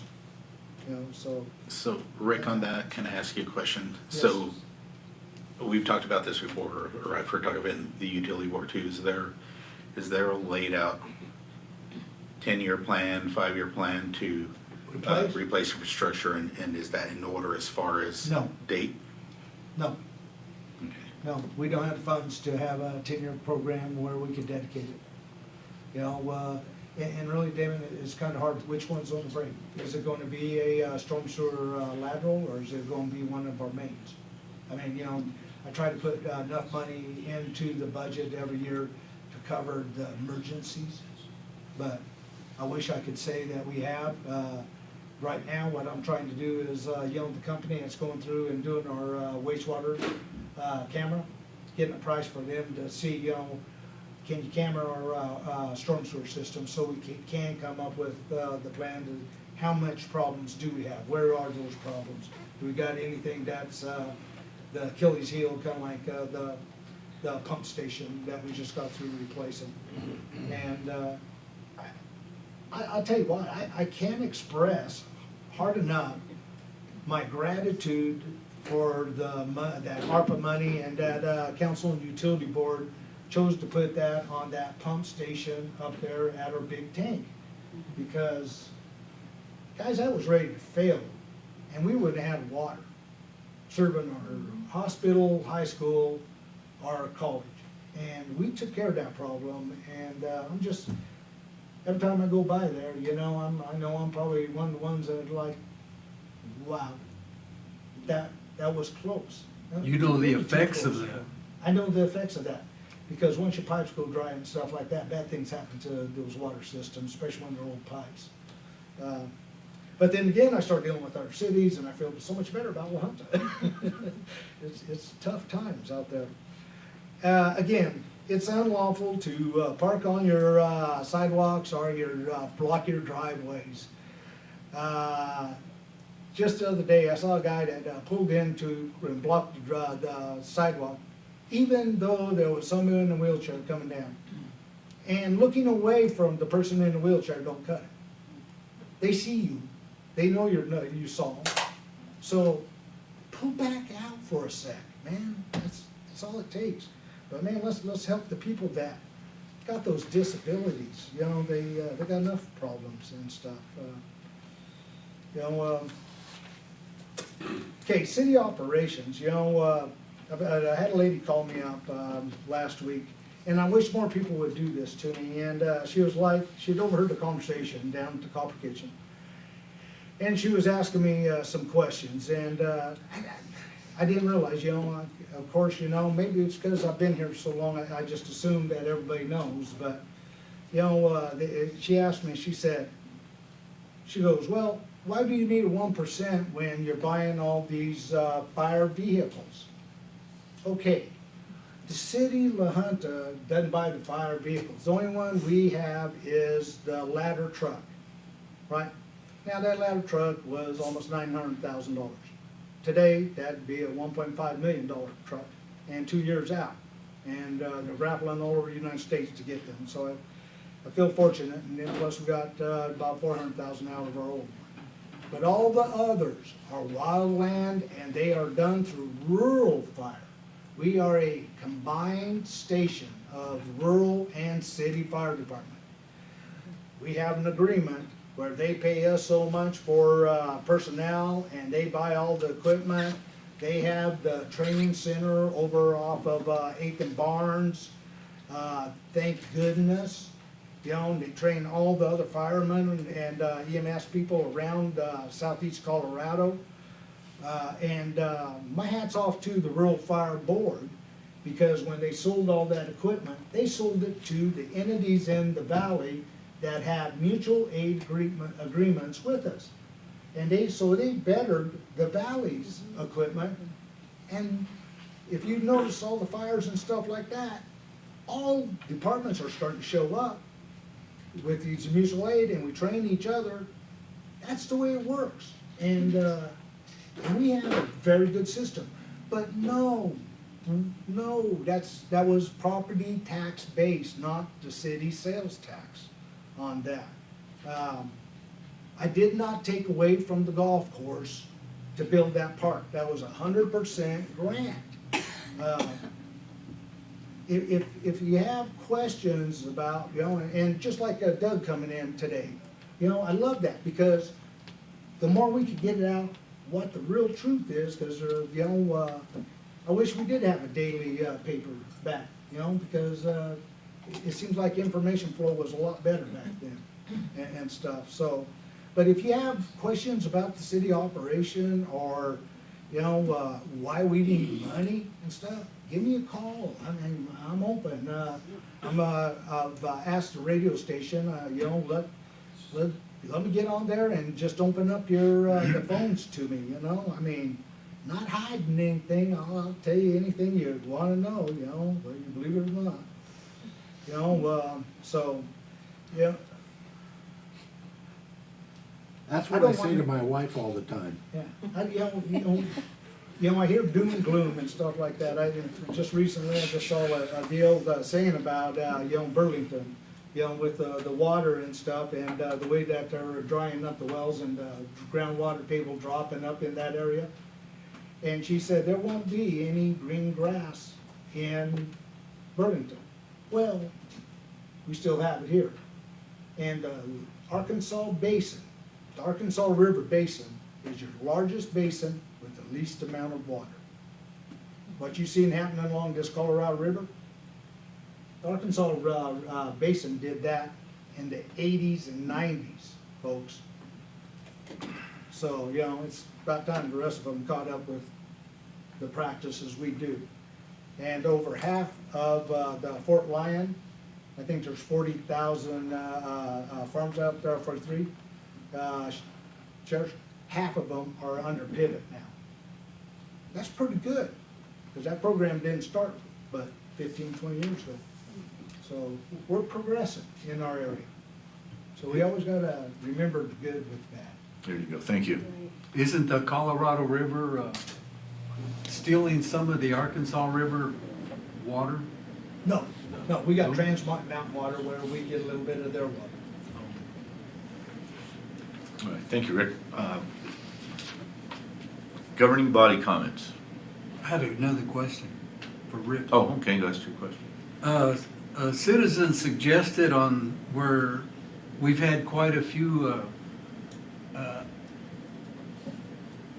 you know, so. So Rick, on that, can I ask you a question? Yes. So we've talked about this before, or I've heard talk of it in the utility board too. Is there a laid out 10-year plan, 5-year plan to replace infrastructure, and is that in order as far as No. date? No, Okay. no, we don't have funds to have a 10-year program where we could dedicate it. You know, and really, Damon, it's kind of hard, which one's on the break? Is it going to be a storm sewer lateral, or is it going to be one of our mains? I mean, you know, I try to put enough money into the budget every year to cover the emergencies, but I wish I could say that we have. Right now, what I'm trying to do is, you know, the company that's going through and doing our wastewater camera, getting a price for them to see, you know, can you camera our storm sewer system so we can come up with the plan to how much problems do we have? Where are those problems? Do we got anything that's the Achilles heel, kind of like the pump station that we just got through replacing. And I'll tell you what, I can't express hard enough my gratitude for that ARPA money, and that Council and Utility Board chose to put that on that pump station up there at our big tank. Because, guys, that was ready to fail, and we wouldn't have had water serving our hospital, high school, our college. And we took care of that problem, and I'm just, every time I go by there, you know, I know I'm probably one of the ones that are like, wow, that was close. You know the Too effects of close. that. I know the effects of that, because once your pipes go dry and stuff like that, bad things happen to those water systems, especially when they're old pipes. But then again, I start dealing with other cities, and I feel so much better about La Junta. It's tough times out there. Again, it's unlawful to park on your sidewalks or block your driveways. Just the other day, I saw a guy that pulled into and blocked the sidewalk, even though there was someone in a wheelchair coming down. And looking away from the person in the wheelchair don't cut it. They see you. They know you saw them. So pull back out for a sec, man. That's all it takes. But man, let's help the people that got those disabilities. You know, they got enough problems and stuff. Okay, city operations. You know, I had a lady call me up last week, and I wish more people would do this to me. And she was like, she'd overheard the conversation down at the Copper Kitchen, and she was asking me some questions, and I didn't realize, you know, of course, you know, maybe it's because I've been here so long, I just assumed that everybody knows, but, you know, she asked me, she goes, well, why do you need a 1% when you're buying all these fire vehicles? Okay, the city of La Junta doesn't buy the fire vehicles. The only one we have is the ladder truck, right? Now, that ladder truck was almost $900,000. Today, that'd be a $1.5 million truck, and 2 years out. And they're raffling all over the United States to get them. So I feel fortunate, and then plus we got about 400,000 out of our old one. But all the others are wildland, and they are done through rural fire. We are a combined station of rural and city fire department. We have an agreement where they pay us so much for personnel, and they buy all the equipment. They have the training center over off of 8th and Barnes. Thank goodness. You know, they train all the other firemen and EMS people around southeast Colorado. And my hat's off to the Rural Fire Board, because when they sold all that equipment, they sold it to the entities in the valley that had mutual aid agreements with us. And so they bettered the valley's equipment. And if you notice all the fires and stuff like that, all departments are starting to show up with these mutual aid, and we train each other. That's the way it works. And we have a very good system. But no, that was property tax based, not the city sales tax on that. I did not take away from the golf course to build that park. That was 100% grant. If you have questions about, you know, and just like Doug coming in today, you know, I love that, because the more we could get it out what the real truth is, because, you know, I wish we did have a daily paper back, you know, because it seems like information flow was a lot better back then and stuff. So, but if you have questions about the city operation, or, you know, why we need money and stuff, give me a call. I mean, I'm open. I've asked the radio station, you know, let me get on there and just open up the phones to me, you know. I mean, not hiding anything. I'll tell you anything you want to know, you know, whether you believe it or not. You know, so, yeah. That's what I say to my wife all the time. Yeah, you know, You know, I hear doom and gloom and stuff like that. Just recently, I just saw a deal saying about, you know, Burlington, you know, with the water and stuff, and the way that they're drying up the wells and groundwater table dropping up in that area. And she said there won't be any green grass in Burlington. Well, we still have it here. And Arkansas Basin, the Arkansas River Basin is your largest basin with the least amount of water. What you seen happening along this Colorado River, the Arkansas Basin did that in the 80s and 90s, folks. So, you know, it's about time the rest of them caught up with the practices we do. And over half of the Fort Lyon, I think there's 40,000 farms out there for three shares. Half of them are under pivot now. That's pretty good, because that program didn't start but 15, 20 years ago. So we're progressing in our area. So we always gotta remember the good with the bad. There you go, thank you. Isn't the Colorado River stealing some of the Arkansas River water? No, we got Trans Mountain Water where we get a little bit of their water. All right, thank you, Rick. Governing body comments. I had another question for Rick. Oh, okay, that's your question. A citizen suggested on where we've had quite a few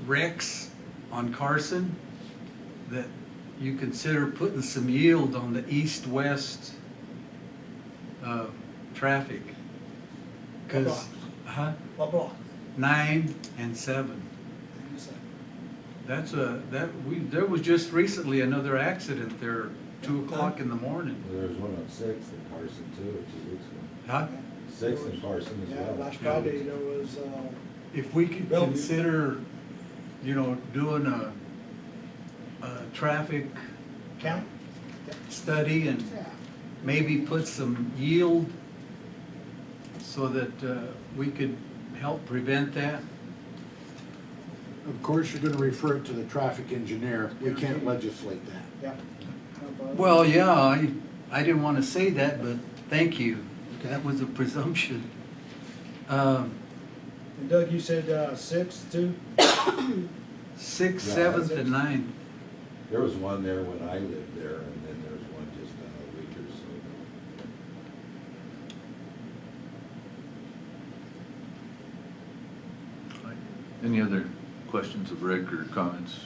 wrecks on Carson, that you consider putting some yield on the east-west traffic. Cause, huh? What block? 9 and 7. There was just recently another accident there, 2 o'clock in the morning. There was one on Sixth in Carson too, 2 weeks ago. Huh? Sixth in Carson as Yeah, well. last Friday there was, If we could Bellevue. consider, you know, doing a traffic count? study and Yeah. maybe put some yield so that we could help prevent that. Of course, you're gonna refer it to the traffic engineer. We can't legislate that. Yeah. Well, yeah, I didn't want to say that, but thank you. That was a presumption. And Doug, you said 6th too? 6th, Yeah, 7th, that's and it. 9th. There was one there when I lived there, and then there was one just a week or so ago. Any other questions of Rick or comments?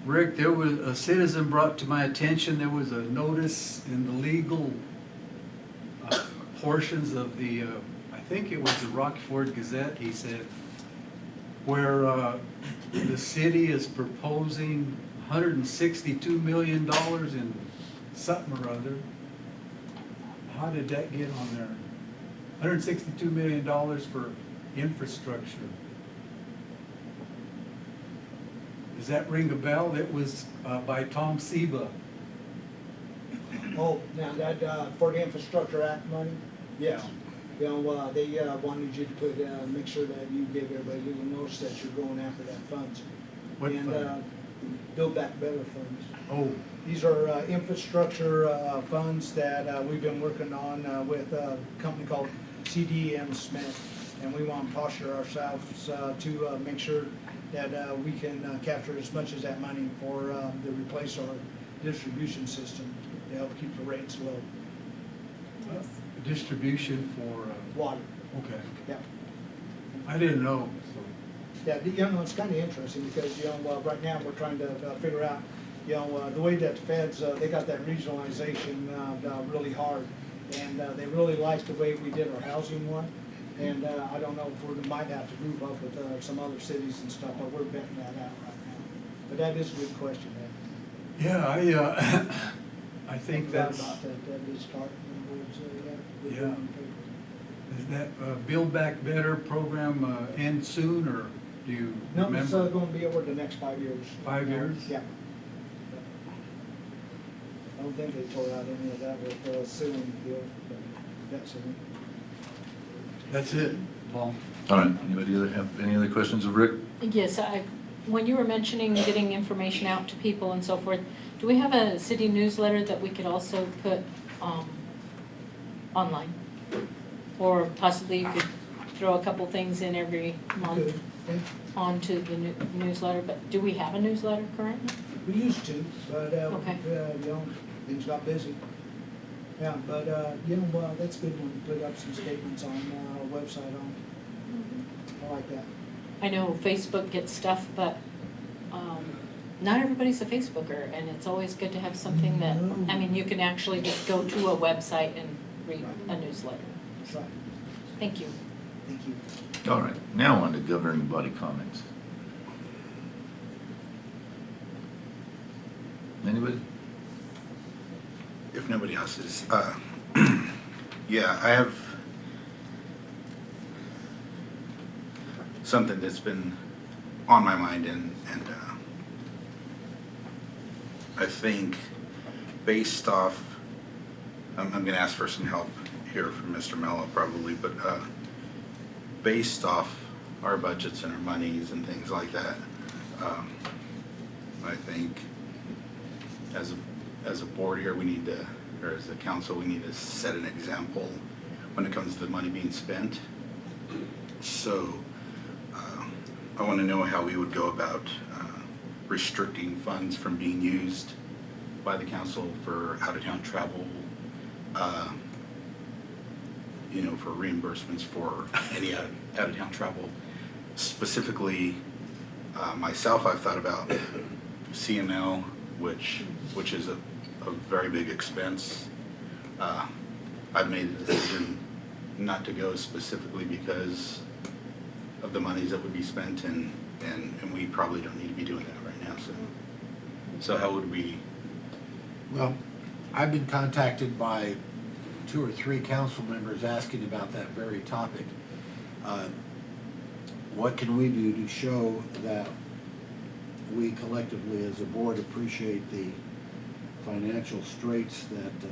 Rick, there was a citizen brought to my attention, there was a notice in the legal portions of the, I think it was the Rocky Ford Gazette, he said, where the city is proposing $162 million in something or other. How did that get on there? $162 million for infrastructure. Does that ring a bell? It was by Tom Seba. Oh, now that for the Infrastructure Act money? Yeah. You know, they wanted you to put, make sure that you give everybody a little notice that you're going after that funds. What And fund? Build Back Better funds. Oh, These are infrastructure funds that we've been working on with a company called CDM Smith. And we want to posture ourselves to make sure that we can capture as much as that money for to replace our distribution system to help keep the rates low. distribution for, Water, okay. yeah. I didn't know. Yeah, you know, it's kind of interesting because, you know, right now we're trying to figure out, you know, the way that the feds, they got that regionalization really hard. And they really liked the way we did our housing one. And I don't know if we might have to move up with some other cities and stuff, but we're betting that out right now. But that is a good question, Ed. Yeah, I think that's, About that, that is starting, in other words, yeah. Yeah. Is that Build Back Better program end soon, or do you No, it's remember? going to be over the next 5 years. 5 years? Yeah. I don't think they tore out any of that with ceiling deal, but that's it. That's it, Paul. All right, anybody have any other questions of Rick? Yes, when you were mentioning getting information out to people and so forth, do we have a city newsletter that we could also put online? Or possibly you could throw a couple things in every month Good. Yeah. onto the newsletter, but do we have a newsletter currently? We used to, but, Okay. you know, things got busy. Yeah, but, you know, that's a good one, put up some statements on our website on, I like that. I know Facebook gets stuff, but not everybody's a Facebooker, and it's always good to have something that, I mean, you can actually just go to a website and read a newsletter. That's right. Thank you. Thank you. All right, now on to governing body comments. Anybody? If nobody else is, yeah, I have something that's been on my mind, and I think based off, I'm going to ask for some help here from Mr. Mello probably, but based off our budgets and our monies and things like that, I think as a board here, we need to, or as a council, we need to set an example when it comes to the money being spent. So I want to know how we would go about restricting funds from being used by the council for out-of-town travel, you know, for reimbursements for any out-of-town travel. Specifically, myself, I've thought about CML, which is a very big expense. I've made a decision not to go specifically because of the monies that would be spent, and we probably don't need to be doing that right now. So how would we? Well, I've been contacted by 2 or 3 council members asking about that very topic. What can we do to show that we collectively as a board appreciate the financial straits that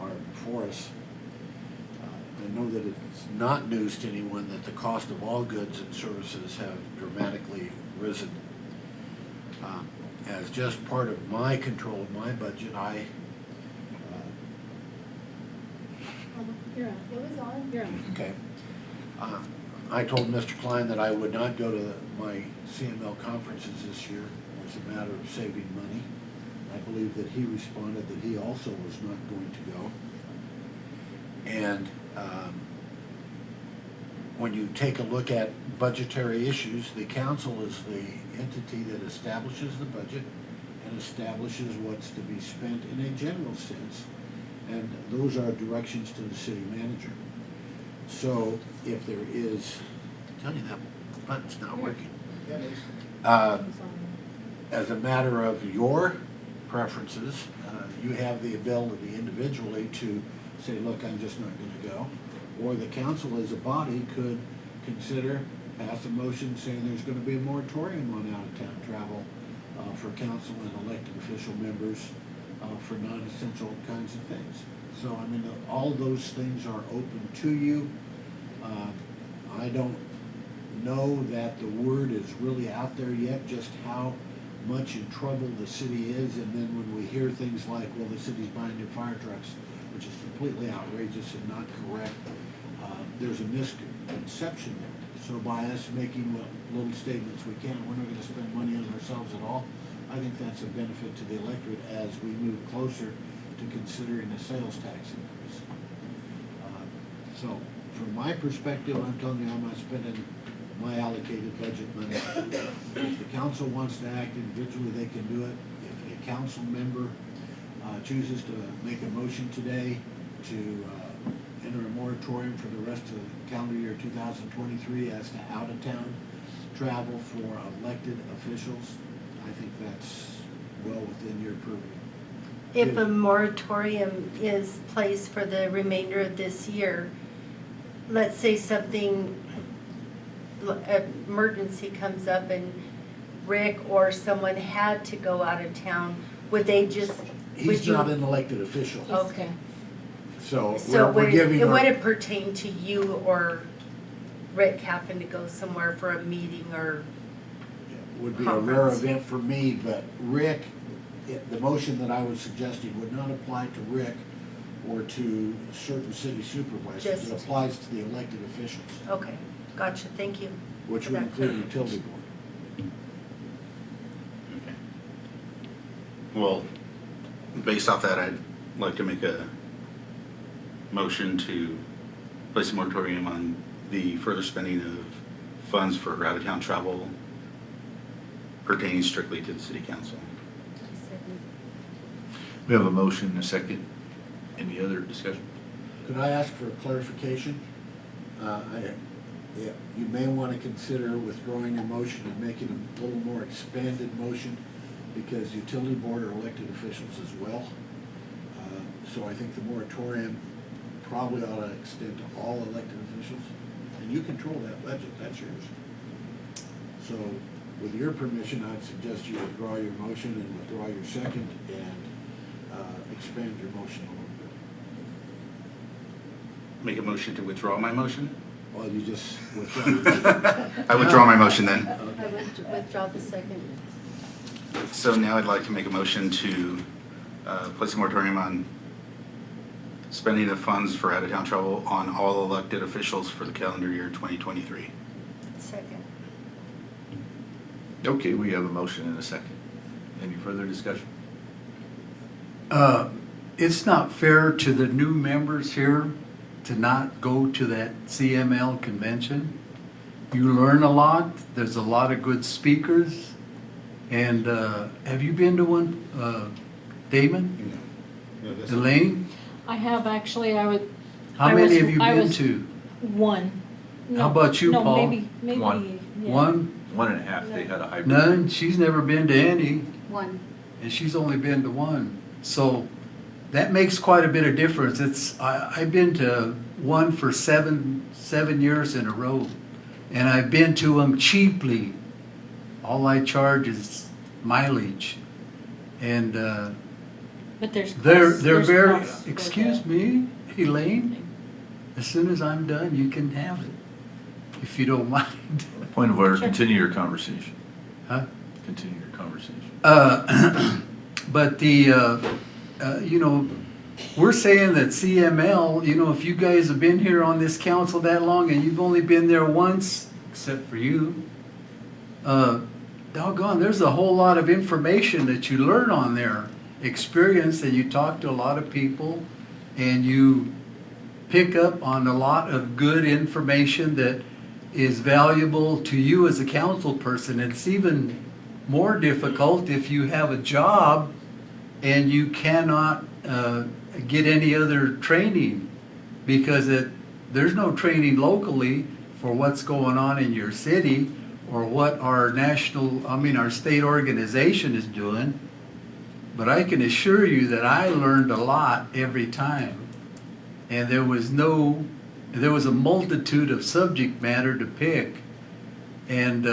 are before us? I know that it's not news to anyone that the cost of all goods and services have dramatically risen. As just part of my control of my budget, You're on. It was on. You're on. okay. I told Mr. Klein that I would not go to my CML conferences this year as a matter of saving money. I believe that he responded that he also was not going to go. And when you take a look at budgetary issues, the council is the entity that establishes the budget and establishes what's to be spent in a general sense. And those are directions to the city manager. So if there is, I'm telling you that button's not working. Yeah, it is. As a matter of your preferences, you have the ability individually to say, look, I'm just not going to go. Or the council as a body could consider, pass a motion saying there's going to be a moratorium on out-of-town travel for council and elected official members for non-essential kinds of things. So, I mean, all those things are open to you. I don't know that the word is really out there yet, just how much in trouble the city is, and then when we hear things like, well, the city's buying new fire trucks, which is completely outrageous and not correct, there's a misconception there. So by us making what little statements we can, we're not going to spend money on ourselves at all. I think that's a benefit to the electorate as we move closer to considering a sales tax increase. So from my perspective, I'm telling you, I'm not spending my allocated budget money. If the council wants to act individually, they can do it. If a council member chooses to make a motion today to enter a moratorium for the rest of the calendar year 2023 as to out-of-town travel for elected officials, I think that's well within your purview. If a moratorium is placed for the remainder of this year, let's say something, emergency comes up and Rick or someone had to go out of town, would they just, would He's you? not an elected official, Okay. so So we're giving it our- wouldn't pertain to you or Rick having to go somewhere for a meeting or, would be a rare Conference. event for me, but Rick, the motion that I was suggesting would not apply to Rick or to certain city supervisors. Just- It applies to the elected officials, Okay, gotcha, thank you. which for would that include clarification. utility board. Okay. Well, based off that, I'd like to make a motion to place a moratorium on the further spending of funds for out-of-town travel pertaining strictly to the city council. We have a motion and a second. Any other discussion? Could I ask for a clarification? Yeah, you may want to consider withdrawing your motion and making a little more expanded motion, because utility board are elected officials as well. So I think the moratorium probably ought to extend to all elected officials, and you control that budget, that's yours. So with your permission, I'd suggest you withdraw your motion and withdraw your second and expand your motion a little bit. Make a motion to withdraw my motion? Well, you just withdraw your I withdraw my motion then. I would withdraw the second. So now I'd like to make a motion to place a moratorium on spending of funds for out-of-town travel on all elected officials for the calendar year 2023. Second. Okay, we have a motion and a second. Any further discussion? It's not fair to the new members here to not go to that CML convention. You learn a lot, there's a lot of good speakers. And have you been to one, Damon? Elaine? I have actually, I would. How I many was- have you I been was to? One. How about you, No, Paul? maybe, One. yeah. One? 1.5, they had a hybrid. None? She's never been to any, One. and she's only been to one. So that makes quite a bit of difference. I've been to one for seven years in a row, and I've been to them cheaply. All I charge is mileage, and But there's. they're costs- there's very. costs for Excuse that. me, Elaine. As soon as I'm done, you can have it, if you don't mind. Point of order, Sure. continue your conversation. Huh? Continue your conversation. But you know, we're saying that CML, you know, if you guys have been here on this council that long and you've only been there once, except for you, doggone, there's a whole lot of information that you learn on there, experience, and you talk to a lot of people, and you pick up on a lot of good information that is valuable to you as a council person. It's even more difficult if you have a job and you cannot get any other training, because there's no training locally for what's going on in your city or what our our state organization is doing. But I can assure you that I learned a lot every time. And there was a multitude of subject matter to pick. And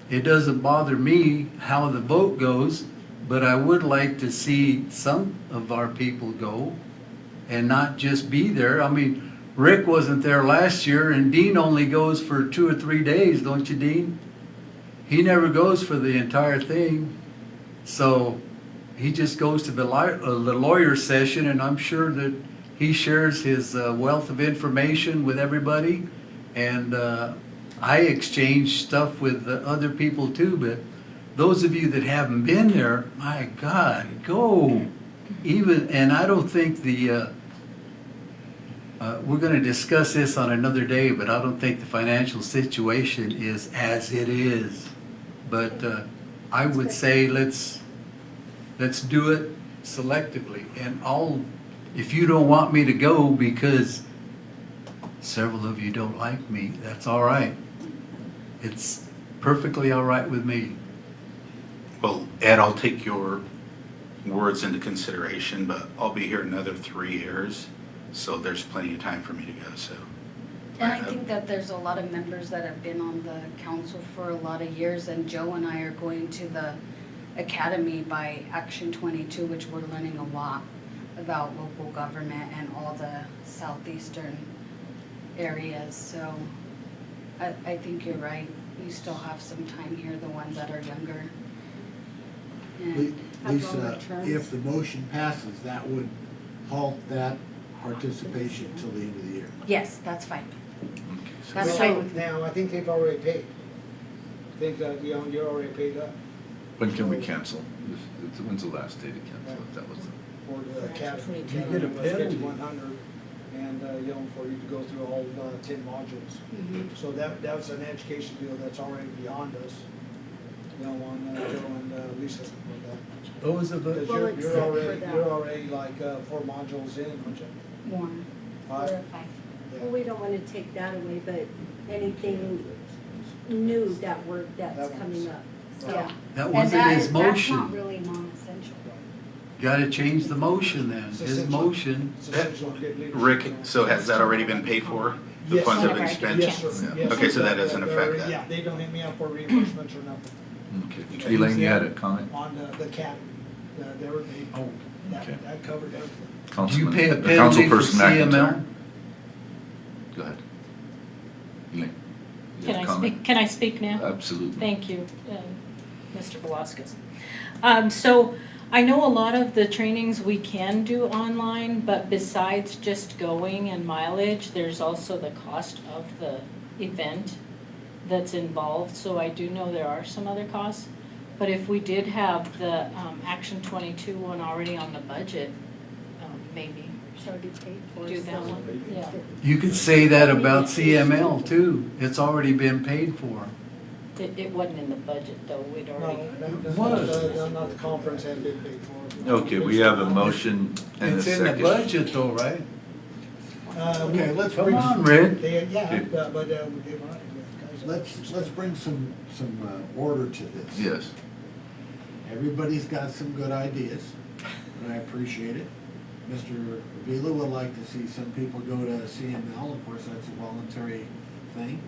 it doesn't bother me how the vote goes, but I would like to see some of our people go and not just be there. I mean, Rick wasn't there last year, and Dean only goes for 2 or 3 days, don't you, Dean? He never goes for the entire thing. So he just goes to the lawyer session, and I'm sure that he shares his wealth of information with everybody. And I exchange stuff with other people too, but those of you that haven't been there, my God, go. And I don't think we're going to discuss this on another day, but I don't think the financial situation is as it is. But I would say let's do it selectively. And if you don't want me to go because several of you don't like me, that's all right. It's perfectly all right with me. Well, Ed, I'll take your words into consideration, but I'll be here another 3 years, so there's plenty of time for me to go, so. And I think that there's a lot of members that have been on the council for a lot of years, and Joe and I are going to the academy by Action 22, which we're learning a lot about local government and all the southeastern areas. So I think you're right. you still have some time here, the ones that are younger. And have Lisa, longer terms. if the motion passes, that would halt that participation until the end of the year. Yes, that's fine. Okay, so That's Well, fine with me. Now, I think they've already paid. I think that, you're already paid up when can we cancel? When's the last day to cancel? If that was for the academy. You get a penalty. 5,100, and, for you to go through all 10 modules. Mhm. So that's an education deal that's already beyond us, on Joe and Lisa with that. Those of us, Because Well, you're except for already, that. you're already like 4 modules in, aren't you? More. 5? We're at 5. Well, we don't wanna take that away, but anything new that's That one's- coming up. So, Yeah. that And wasn't that his is- That's motion. not really non-essential. Gotta change the motion then. It's His essential. motion, It's essential to get leadership. Rick, so has that already been paid for? The Yes. funds have been Whenever I spent? Yes, sir. Yeah. Yes, Okay, sir. so that doesn't They're affect already- that. Yeah, they don't hit me up for reimbursements or nothing okay. Elaine, you had a comment? on the academy. They were paid. Oh, That, okay. that covered everything. do you Councilman- pay a or penalty for Councilperson CML? McIntyre. Go ahead. Elaine. you Can had I a comment? speak, can I speak now? Absolutely. Thank you, Mr. Velasquez. So I know a lot of the trainings we can do online, but besides just going and mileage, there's also the cost of the event that's involved. So I do know there are some other costs. But if we did have the Action 22 one already on the budget, maybe it's already paid for. do that so- one, yeah. You could say that about CML too. It's already been paid for. It wasn't in the budget though, we'd already. Not the conference had been paid for. Okay, we have a motion and a It's in the second. budget though, right? Okay, let's Come bring, on, Rick. Yeah, Okay. but they were, guys. let's bring some order to this. Yes. Everybody's got some good ideas, and I appreciate it. Mr. Avila would like to see some people go to CML, of course, that's a voluntary thing.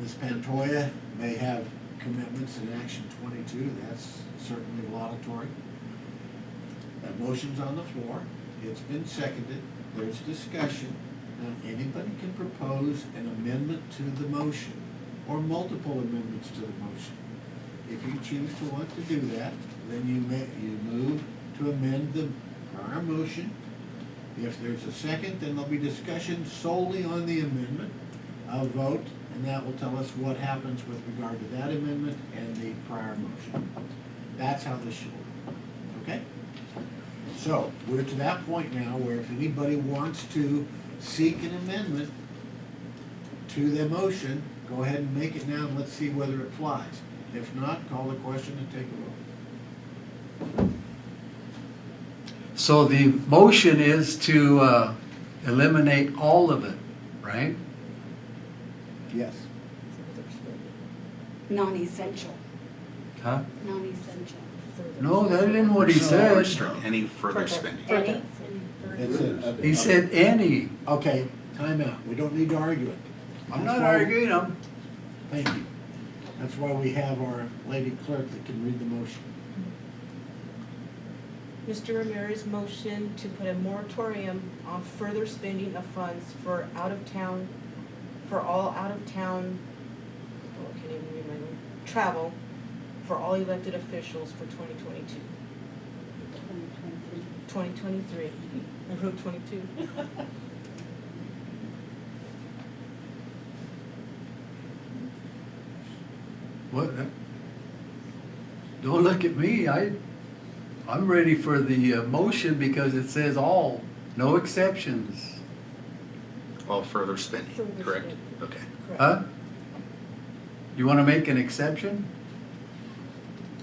Ms. Pantoya may have commitments in Action 22, that's certainly laudatory. That motion's on the floor, it's been seconded, there's discussion. Now, anybody can propose an amendment to the motion, or multiple amendments to the motion. If you choose to want to do that, then you move to amend the prior motion. If there's a second, then there'll be discussion solely on the amendment, a vote, and that will tell us what happens with regard to that amendment and the prior motion. That's how this should work, okay? So, we're to that point now where if anybody wants to seek an amendment to the motion, go ahead and make it now and let's see whether it flies. If not, call the question and take a vote. So the motion is to eliminate all of it, right? Yes. Non-essential, Huh? non-essential. No, that isn't what he said. Any further spending? Any? He said any. Okay, time out. We don't need to argue it. I'm That's not why- arguing them. Thank you. That's why we have our lady clerk that can read the motion. Mr. Ramirez motion to put a moratorium on further spending of funds for all out-of-town, I can't even remember, travel for all elected officials for 2022. 2023. I wrote 22. What? Don't look at me. I'm ready for the motion because it says all, no exceptions. All further spending, Further correct? spending. Okay. Huh? You want to make an exception?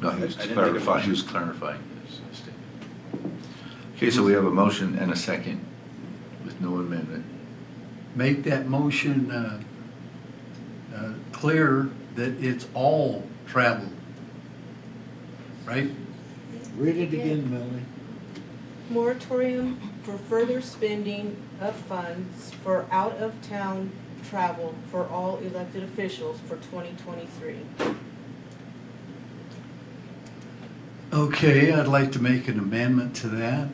No, he was I didn't make a clarifying, he motion. was clarifying his statement. Okay, so we have a motion and a second with no amendment. Make that motion clear that it's all travel, right? Read it again, Melanie. Moratorium for further spending of funds for out-of-town travel for all elected officials for 2023. Okay, I'd like to make an amendment to that.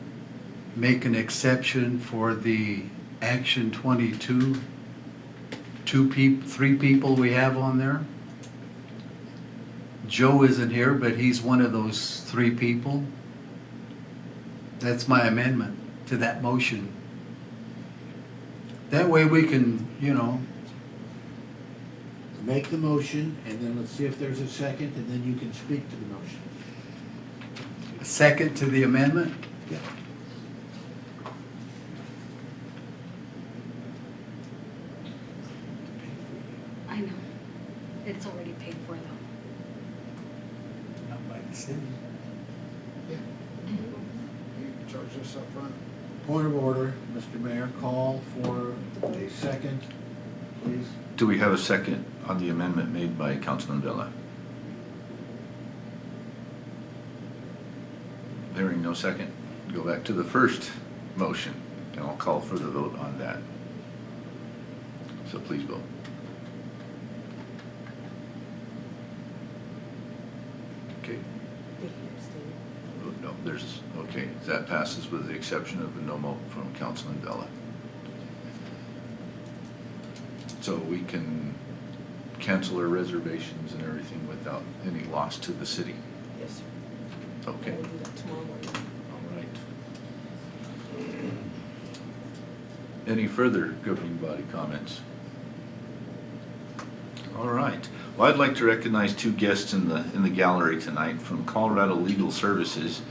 Make an exception for the Action 22 three people we have on there. Joe isn't here, but he's one of those three people. That's my amendment to that motion. That way we can, Make the motion, and then let's see if there's a second, and then you can speak to the motion. second to the amendment. Yeah. I know. It's already paid for though. Not by the city. You charge us up front. Point of order, Mr. Mayor, call for a second, please. Do we have a second on the amendment made by Councilman Vela? Hearing no second, go back to the first motion, and I'll call for the vote on that. So please vote. Okay. Oh, no, there's, okay, that passes with the exception of a no vote from Councilman Vela. So we can cancel our reservations and everything without any loss to the city. Yes, sir. Okay, We'll do that tomorrow morning. all right. Any further governing body comments? All right. Well, I'd like to recognize two guests in the gallery tonight from Colorado Legal Services.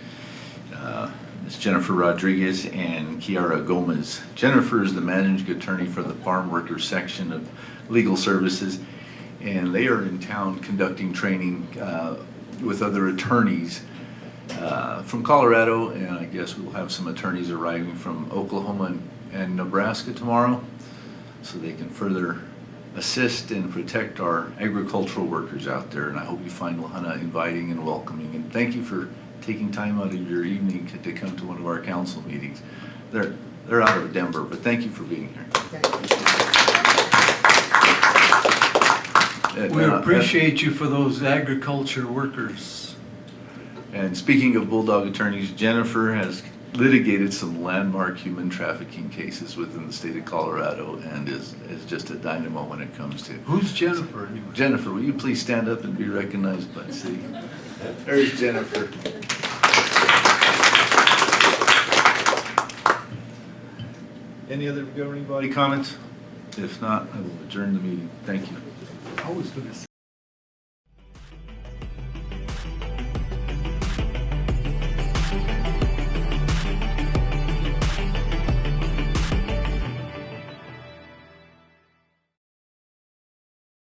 Ms. Jennifer Rodriguez and Kiara Gomez. Jennifer is the managing attorney for the farm workers section of Legal Services, and they are in town conducting training with other attorneys from Colorado, and I guess we'll have some attorneys arriving from Oklahoma and Nebraska tomorrow, so they can further assist and protect our agricultural workers out there. And I hope you find Lahana inviting and welcoming. And thank you for taking time out of your evening to come to one of our council meetings. They're out of Denver, but thank you for being here. We appreciate you for those agriculture workers. And speaking of Bulldog attorneys, Jennifer has litigated some landmark human trafficking cases within the state of Colorado and is just a dynamo when it comes to. Who's Jennifer anyway? Jennifer, will you please stand up and be recognized by the city? There's Jennifer. Any other governing body comments? If not, I will adjourn the meeting. Thank you. I was going to say.